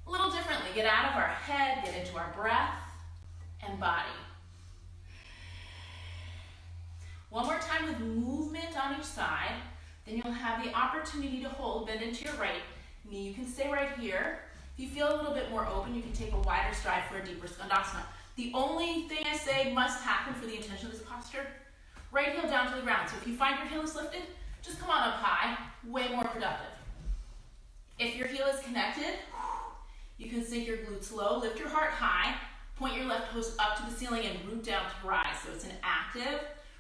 Speaker 2: A little differently. Get out of our head. Get into our breath and body. One more time with movement on each side. Then you'll have the opportunity to hold. Bend into your right knee. You can stay right here. If you feel a little bit more open, you can take a wider stride for a deeper skandasana. The only thing I say must happen for the intention of this posture, right heel down to the ground. So if you find your heel is lifted, just come on up high, way more productive. If your heel is connected, you can sink your glutes low, lift your heart high, point your left toes up to the ceiling and root down to rise. So it's an active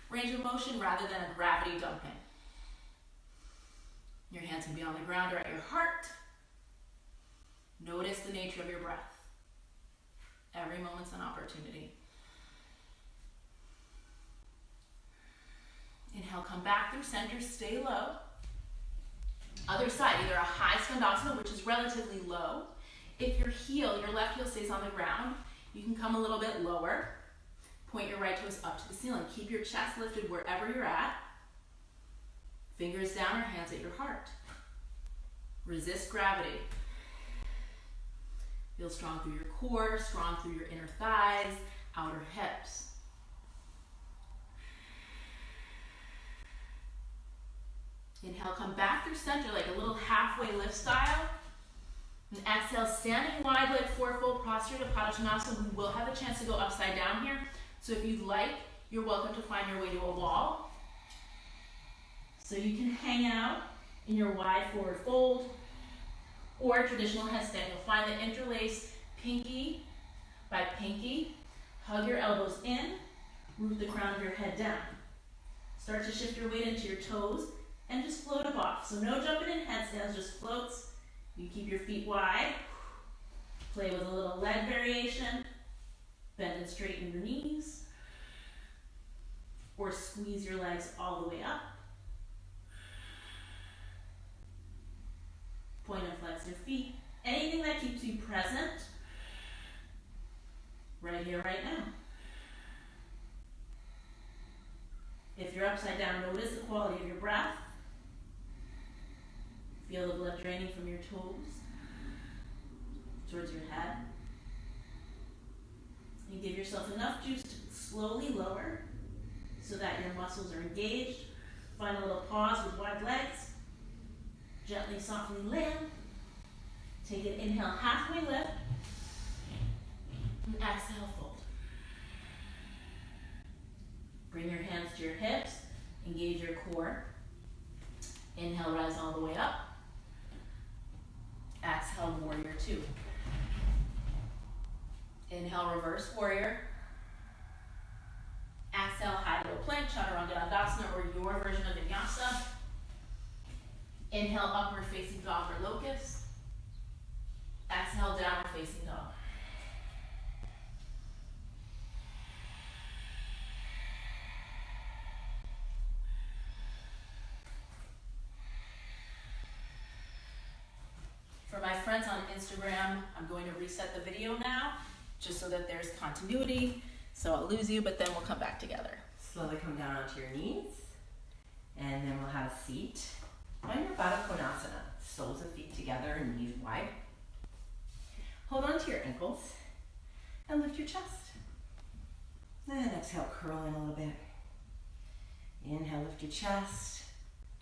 Speaker 2: range of motion rather than a gravity dumping. Your hands can be on the ground or at your heart. Notice the nature of your breath. Every moment's an opportunity. Inhale, come back through center, stay low. Other side, either a high skandasana, which is relatively low. If your left heel stays on the ground, you can come a little bit lower. Point your right toes up to the ceiling. Keep your chest lifted wherever you're at. Fingers down or hands at your heart. Resist gravity. Feel strong through your core, strong through your inner thighs, outer hips. Inhale, come back through center like a little halfway lift style. And exhale, standing wide leg fourfold posture to Padottanasana. We will have a chance to go upside down here. So if you'd like, you're welcome to find your way to a wall. So you can hang out in your wide forward fold or traditional headstand. You'll find the interlace pinky by pinky. Hug your elbows in, root the crown of your head down. Start to shift your weight into your toes and just float up off. So no jumping in headstands, just floats. You keep your feet wide. Play with a little leg variation. Bend and straighten your knees. Or squeeze your legs all the way up. Point and flex your feet. Anything that keeps you present, right here, right now. If you're upside down, notice the quality of your breath. Feel the blood draining from your toes towards your head. And give yourself enough juice to slowly lower so that your muscles are engaged. Find a little pause with wide legs. Gently, softly land. Take an inhale, halfway lift. And exhale, fold. Bring your hands to your hips. Engage your core. Inhale, rise all the way up. Exhale, warrior two. Inhale, reverse warrior. Exhale, high low plank, chaturanga or your version of vinyasa. Inhale, upward facing dog or locust. Exhale, downward facing dog. For my friends on Instagram, I'm going to reset the video now, just so that there's continuity. So I'll lose you, but then we'll come back together.
Speaker 1: Slowly come down onto your knees, and then we'll have a seat. Find your Baddha Konasana, soles of feet together and knees wide. Hold on to your ankles, and lift your chest. And exhale, curl in a little bit. Inhale, lift your chest.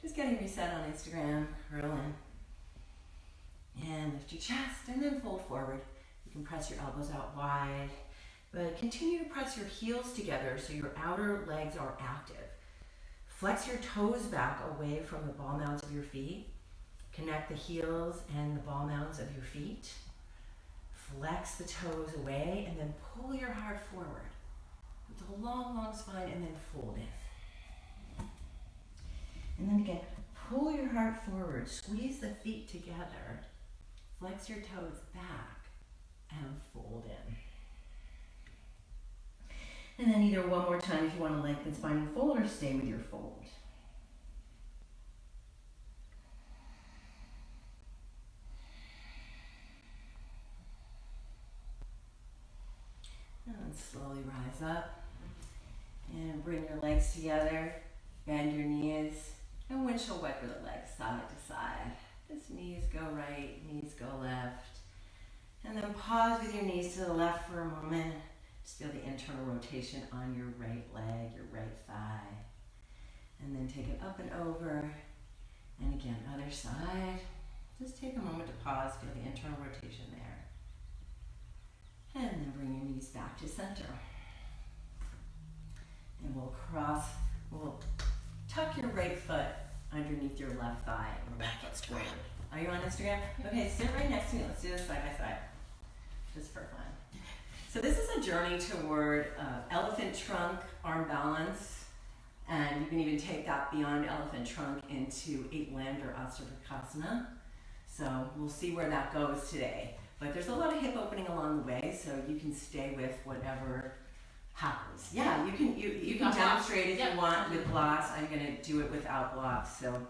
Speaker 1: Just getting reset on Instagram, curl in. And lift your chest, and then fold forward. You can press your elbows out wide, but continue to press your heels together so your outer legs are active. Flex your toes back away from the ball mounds of your feet. Connect the heels and the ball mounds of your feet. Flex the toes away, and then pull your heart forward with a long, long spine, and then fold in. And then again, pull your heart forward, squeeze the feet together. Flex your toes back and fold in. And then either one more time if you want to lengthen spine and fold, or stay with your fold. And then slowly rise up and bring your legs together, bend your knees, and windshield wiper the legs side to side. Just knees go right, knees go left. And then pause with your knees to the left for a moment. Just feel the internal rotation on your right leg, your right thigh. And then take it up and over. And again, other side. Just take a moment to pause, feel the internal rotation there. And then bring your knees back to center. And we'll tuck your right foot underneath your left thigh.
Speaker 2: Back Instagram.
Speaker 1: Are you on Instagram? Okay, sit right next to me. Let's do this side by side, just for fun. So this is a journey toward elephant trunk, arm balance, and you can even take that beyond elephant trunk into 8-limbed or Astabhakasana. So we'll see where that goes today. But there's a lot of hip opening along the way, so you can stay with whatever happens. Yeah, you can demonstrate if you want with blocks. I'm going to do it without blocks. So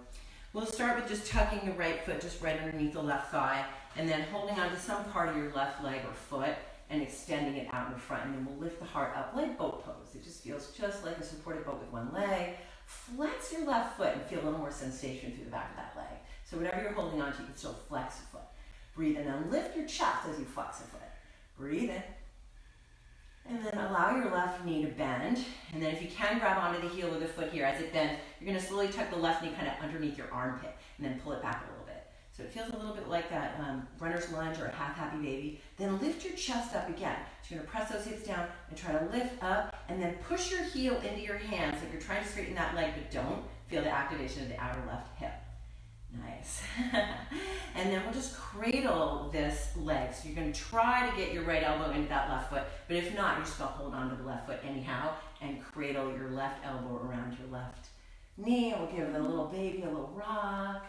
Speaker 1: we'll start with just tucking the right foot just right underneath the left thigh, and then holding on to some part of your left leg or foot and extending it out in front, and then we'll lift the heart up like boat pose. It just feels just like a supported boat with one leg. Flex your left foot and feel a little more sensation through the back of that leg. So whatever you're holding on to, you can still flex the foot. Breathe in and lift your chest as you flex the foot. Breathe in. And then allow your left knee to bend. And then if you can, grab onto the heel of the foot here. As it bends, you're going to slowly tuck the left knee kind of underneath your armpit and then pull it back a little bit. So it feels a little bit like that runner's lunge or a half happy baby. Then lift your chest up again. So you're going to press those hips down and try to lift up, and then push your heel into your hands like you're trying to straighten that leg, but don't feel the activation of the outer left hip. Nice. And then we'll just cradle this leg. So you're going to try to get your right elbow into that left foot, but if not, you're just going to hold on to the left foot anyhow and cradle your left elbow around your left knee. We'll give the little baby a little rock.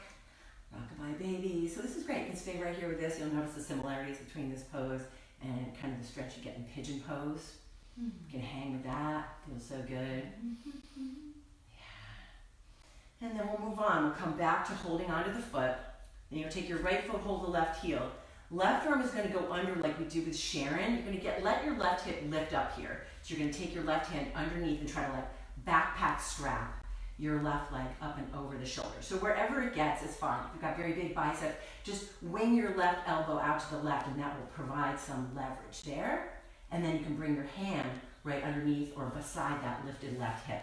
Speaker 1: Rockabye baby. So this is great. You can stay right here with this. You'll notice the similarities between this pose and kind of the stretch you get in pigeon pose. You can hang with that. Feels so good. And then we'll move on. We'll come back to holding onto the foot. Then you'll take your right foot, hold the left heel. Left arm is going to go under like we did with Sharon. You're going to let your left hip lift up here. So you're going to take your left hand underneath and try to like backpack strap your left leg up and over the shoulder. So wherever it gets is fine. If you've got very big biceps, just wing your left elbow out to the left and that will provide some leverage there. And then you can bring your hand right underneath or beside that lifted left hip.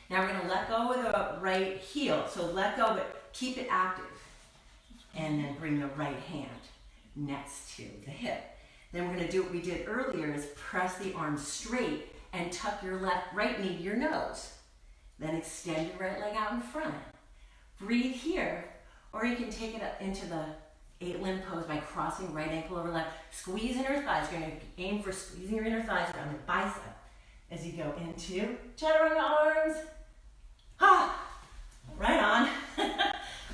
Speaker 1: Now we're going to let go of the right heel. So let go, but keep it active. And then bring the right hand next to the hip. Then we're going to do what we did earlier is press the arms straight and tuck your right knee to your nose. Then extend your right leg out in front. Breathe here, or you can take it up into the 8-limb pose by crossing right ankle over left. Squeeze inner thighs. You're going to aim for squeezing your inner thighs around your bicep as you go into chaturanga arms. Ah, right on.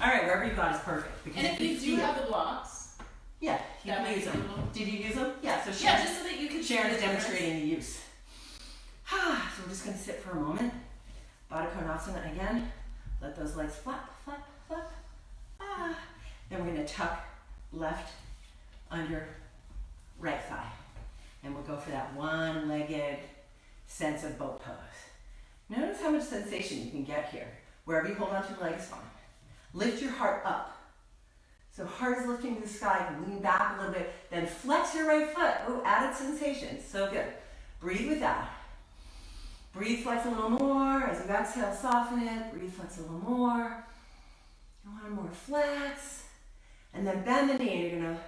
Speaker 1: All right, wherever you got is perfect. Because
Speaker 2: And if you do have the blocks,
Speaker 1: yeah, you can use them. Did you use them? Yeah, so
Speaker 2: Sharon, just so that you can
Speaker 1: Sharon is demonstrating the use. So we're just going to sit for a moment. Baddha Konasana again. Let those legs flap, flap, flap. Then we're going to tuck left under right thigh. And we'll go for that one-legged sense of boat pose. Notice how much sensation you can get here. Wherever you hold on to your leg is fine. Lift your heart up. So heart is lifting to the sky. Lean back a little bit. Then flex your right foot. Oh, added sensation. So good. Breathe with that. Breathe, flex a little more. As you exhale, soften it. Breathe, flex a little more. One more flex. And then bend the knee. You're going to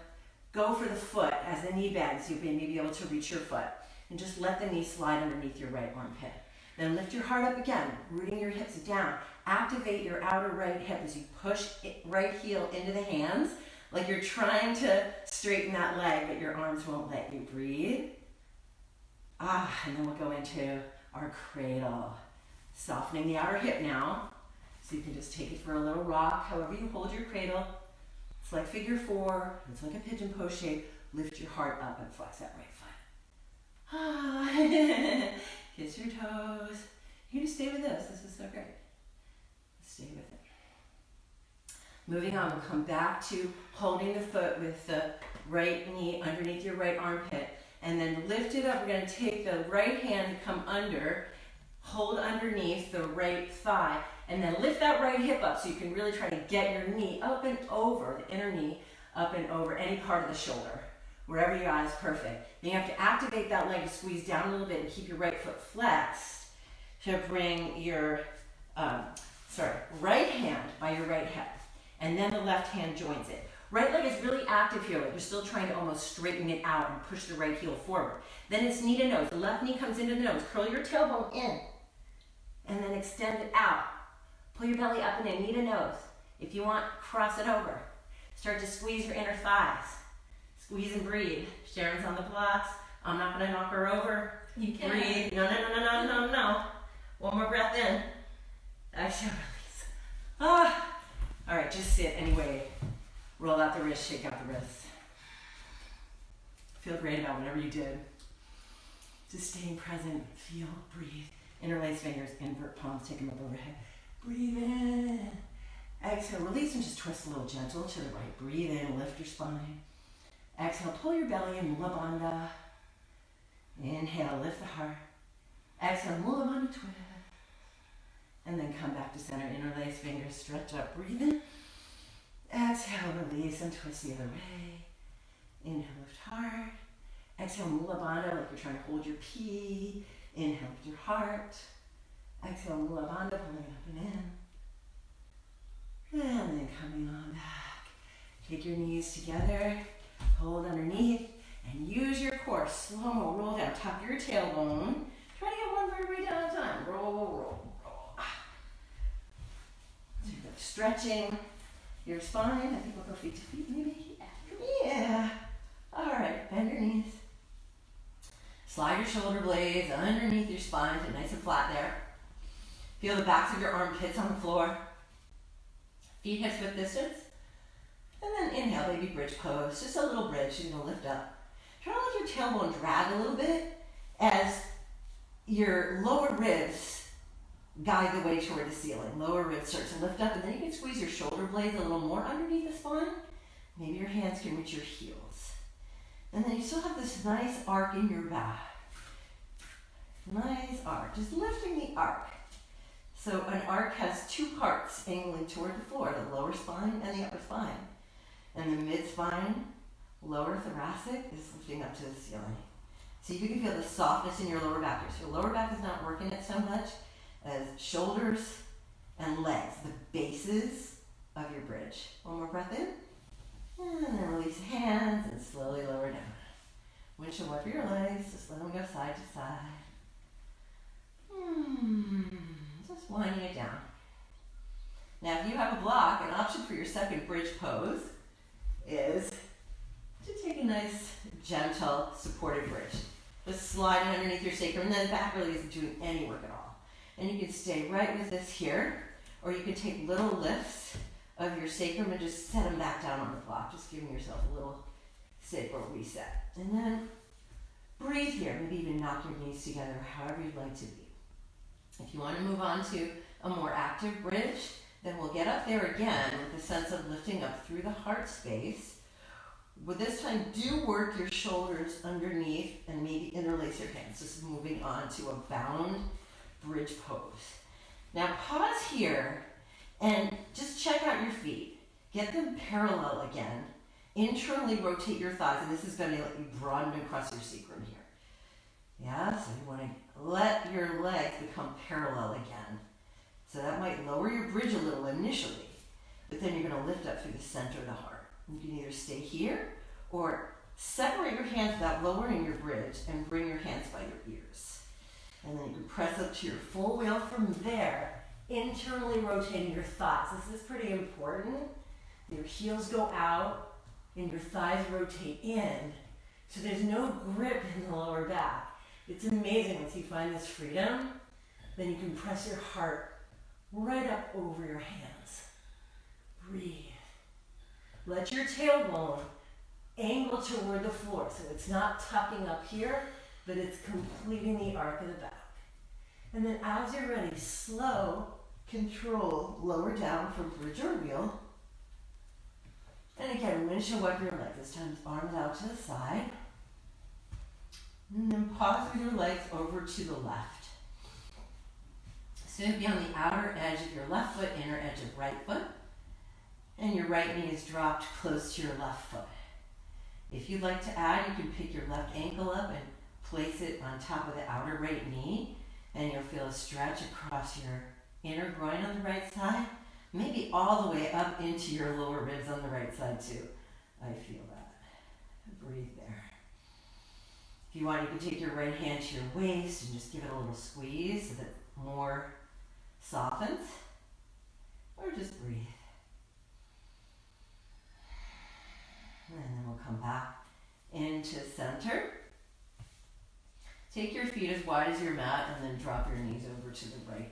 Speaker 1: go for the foot as the knee bends. You'll be able to reach your foot. And just let the knee slide underneath your right armpit. Then lift your heart up again, rooting your hips down. Activate your outer right hip as you push right heel into the hands, like you're trying to straighten that leg, but your arms won't let you. Breathe. And then we'll go into our cradle. Softening the outer hip now. So you can just take it for a little rock, however you hold your cradle. It's like figure 4. It's like a pigeon pose shape. Lift your heart up and flex that right foot. Kiss your toes. You just stay with this. This is so great. Stay with it. Moving on, we'll come back to holding the foot with the right knee underneath your right armpit. And then lift it up. We're going to take the right hand, come under, hold underneath the right thigh, and then lift that right hip up so you can really try to get your knee up and over, the inner knee, up and over any part of the shoulder. Wherever you are is perfect. Then you have to activate that leg to squeeze down a little bit and keep your right foot flexed to bring your right hand by your right hip. And then the left hand joins it. Right leg is really active here, like you're still trying to almost straighten it out and push the right heel forward. Then it's knee to nose. The left knee comes into the nose. Curl your tailbone in. And then extend it out. Pull your belly up and in, knee to nose. If you want, cross it over. Start to squeeze your inner thighs. Squeeze and breathe. Sharon's on the blocks. I'm not going to knock her over.
Speaker 2: You can.
Speaker 1: Breathe. No. One more breath in. Exhale, release. All right, just sit anyway. Roll out the wrists, shake out the wrists. Feel great about whatever you did. Just staying present. Feel, breathe. Interlace fingers, invert palms, take them up overhead. Breathe in. Exhale, release and just twist a little gentle to the right. Breathe in, lift your spine. Exhale, pull your belly in, Mula Bandha. Inhale, lift the heart. Exhale, Mula Bandha, twist. And then come back to center, interlace fingers, stretch up, breathe in. Exhale, release and twist the other way. Inhale, lift heart. Exhale, Mula Bandha, like you're trying to hold your pee. Inhale, lift your heart. Exhale, Mula Bandha, pulling it up and in. And then coming on back. Take your knees together. Hold underneath and use your core. Slow-mo, roll down. Tuck your tailbone. Try to get one vertebrae down at a time. Roll. So you're stretching your spine. I think we'll go feet to feet maybe. Yeah. All right, bend your knees. Slide your shoulder blades underneath your spine to nice and flat there. Feel the backs of your armpits on the floor. Feet hips width distance. And then inhale, baby bridge pose. Just a little bridge. You're going to lift up. Try to let your tailbone drag a little bit as your lower ribs guide the way toward the ceiling. Lower ribs start to lift up, and then you can squeeze your shoulder blades a little more underneath the spine. Maybe your hands can reach your heels. And then you still have this nice arc in your back. Nice arc, just lifting the arc. So an arc has two parts angling toward the floor, the lower spine and the upper spine. And the mid-spine, lower thoracic, is lifting up to the ceiling. So you can feel the softness in your lower back here. So your lower back is not working it so much as shoulders and legs, the bases of your bridge. One more breath in. And then release hands and slowly lower down. Windshield wiper your legs, just let them go side to side. Just winding it down. Now if you have a block, an option for your second bridge pose is to take a nice, gentle, supported bridge. Just slide it underneath your sacrum, and then the back really isn't doing any work at all. And you can stay right with this here, or you can take little lifts of your sacrum and just set them back down on the block, just giving yourself a little sacral reset. And then breathe here, maybe even knock your knees together, however you'd like to be. If you want to move on to a more active bridge, then we'll get up there again with the sense of lifting up through the heart space. With this time, do work your shoulders underneath and maybe interlace your hands, just moving on to a bound bridge pose. Now pause here and just check out your feet. Get them parallel again. Internally rotate your thighs, and this is going to let you broaden across your sacrum here. Yeah, so you want to let your legs become parallel again. So that might lower your bridge a little initially, but then you're going to lift up through the center of the heart. You can either stay here or separate your hands without lowering your bridge and bring your hands by your ears. And then you can press up to your full wheel from there, internally rotating your thighs. This is pretty important. Your heels go out and your thighs rotate in, so there's no grip in the lower back. It's amazing once you find this freedom, then you can press your heart right up over your hands. Breathe. Let your tailbone angle toward the floor, so it's not tucking up here, but it's completing the arc of the back. And then as you're ready, slow, control, lower down from bridge or wheel. And again, windshield wiper your legs. This time, arms out to the side. And then pause with your legs over to the left. So be on the outer edge of your left foot, inner edge of right foot. And your right knee is dropped close to your left foot. If you'd like to add, you can pick your left ankle up and place it on top of the outer right knee. And you'll feel a stretch across your inner groin on the right side. Maybe all the way up into your lower ribs on the right side too. I feel that. Breathe there. If you want, you can take your right hand to your waist and just give it a little squeeze so that more softens. Or just breathe. And then we'll come back into center. Take your feet as wide as your mat and then drop your knees over to the right.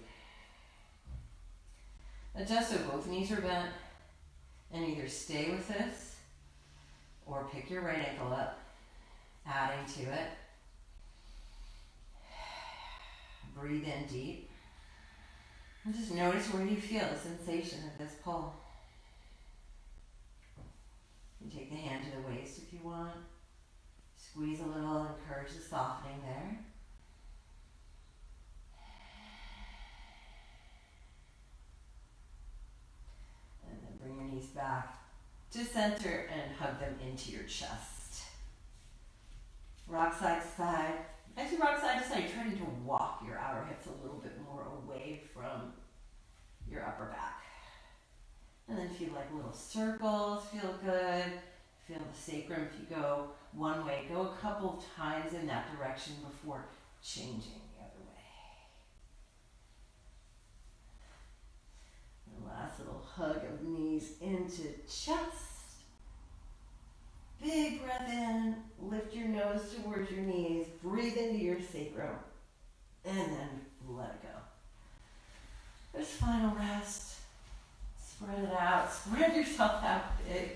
Speaker 1: Adjust so both knees are bent, and either stay with this or pick your right ankle up, adding to it. Breathe in deep. And just notice where you feel the sensation of this pull. You can take the hand to the waist if you want. Squeeze a little, encourage the softening there. And then bring your knees back to center and hug them into your chest. Rock side to side. As you rock side to side, you're trying to walk your outer hips a little bit more away from your upper back. And then feel like little circles, feel good. Feel the sacrum. If you go one way, go a couple times in that direction before changing the other way. And last little hug of knees into chest. Big breath in, lift your nose towards your knees, breathe into your sacrum, and then let it go. This final rest. Spread it out, spread yourself out big.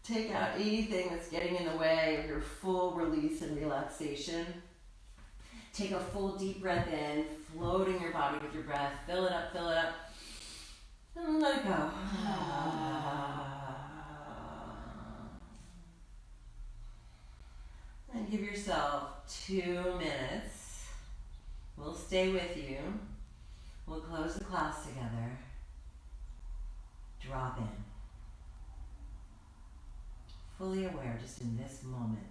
Speaker 1: Take out anything that's getting in the way of your full release and relaxation. Take a full deep breath in, floating your body with your breath. Fill it up, and let it go. And give yourself 2 minutes. We'll stay with you. We'll close the class together. Drop in. Fully aware just in this moment.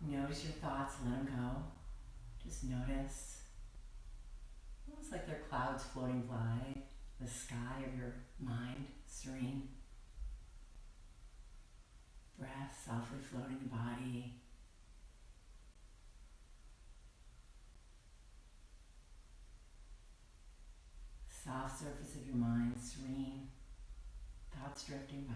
Speaker 1: Notice your thoughts, let them go. Just notice. Almost like they're clouds floating by the sky of your mind, serene. Breath softly floating the body. Soft surface of your mind, serene. Thoughts drifting by.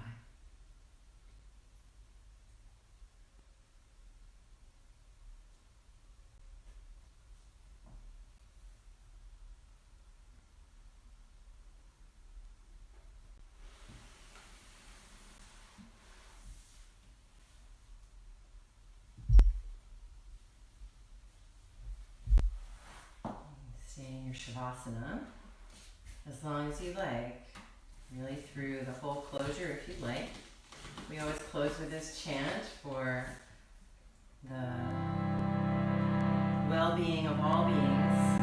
Speaker 1: Stay in your Shavasana as long as you like, really through the whole closure if you'd like. We always close with this chant for the well-being of all beings.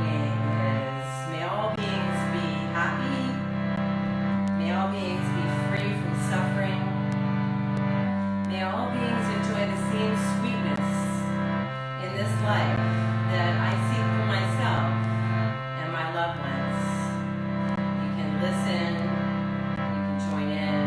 Speaker 1: Meaning is, may all beings be happy, may all beings be free from suffering, may all beings enjoy the same sweetness in this life that I seek for myself and my loved ones. You can listen, you can join in.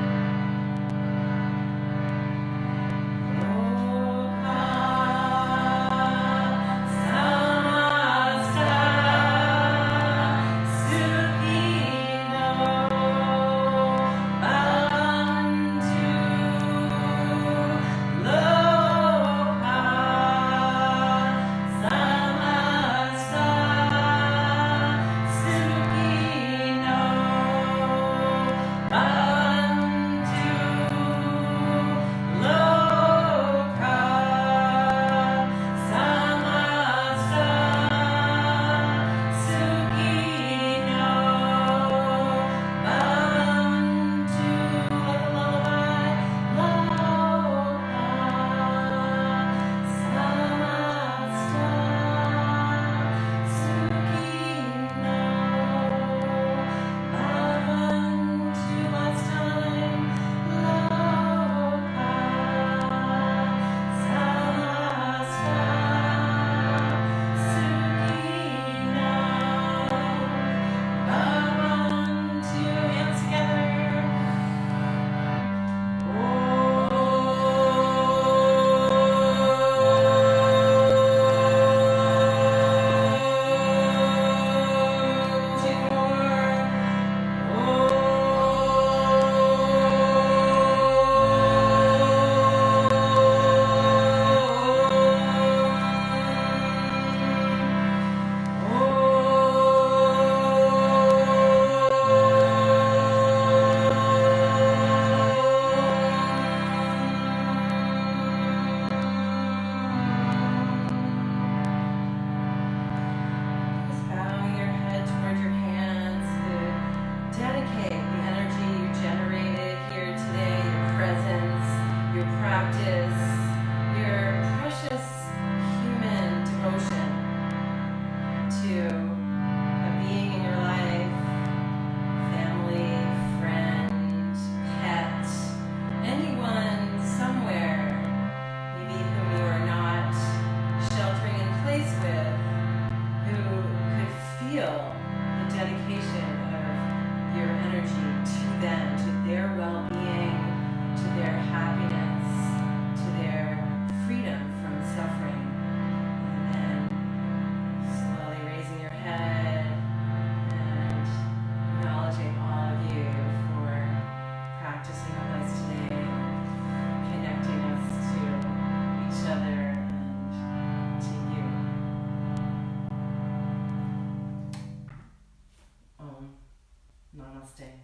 Speaker 1: Namaste.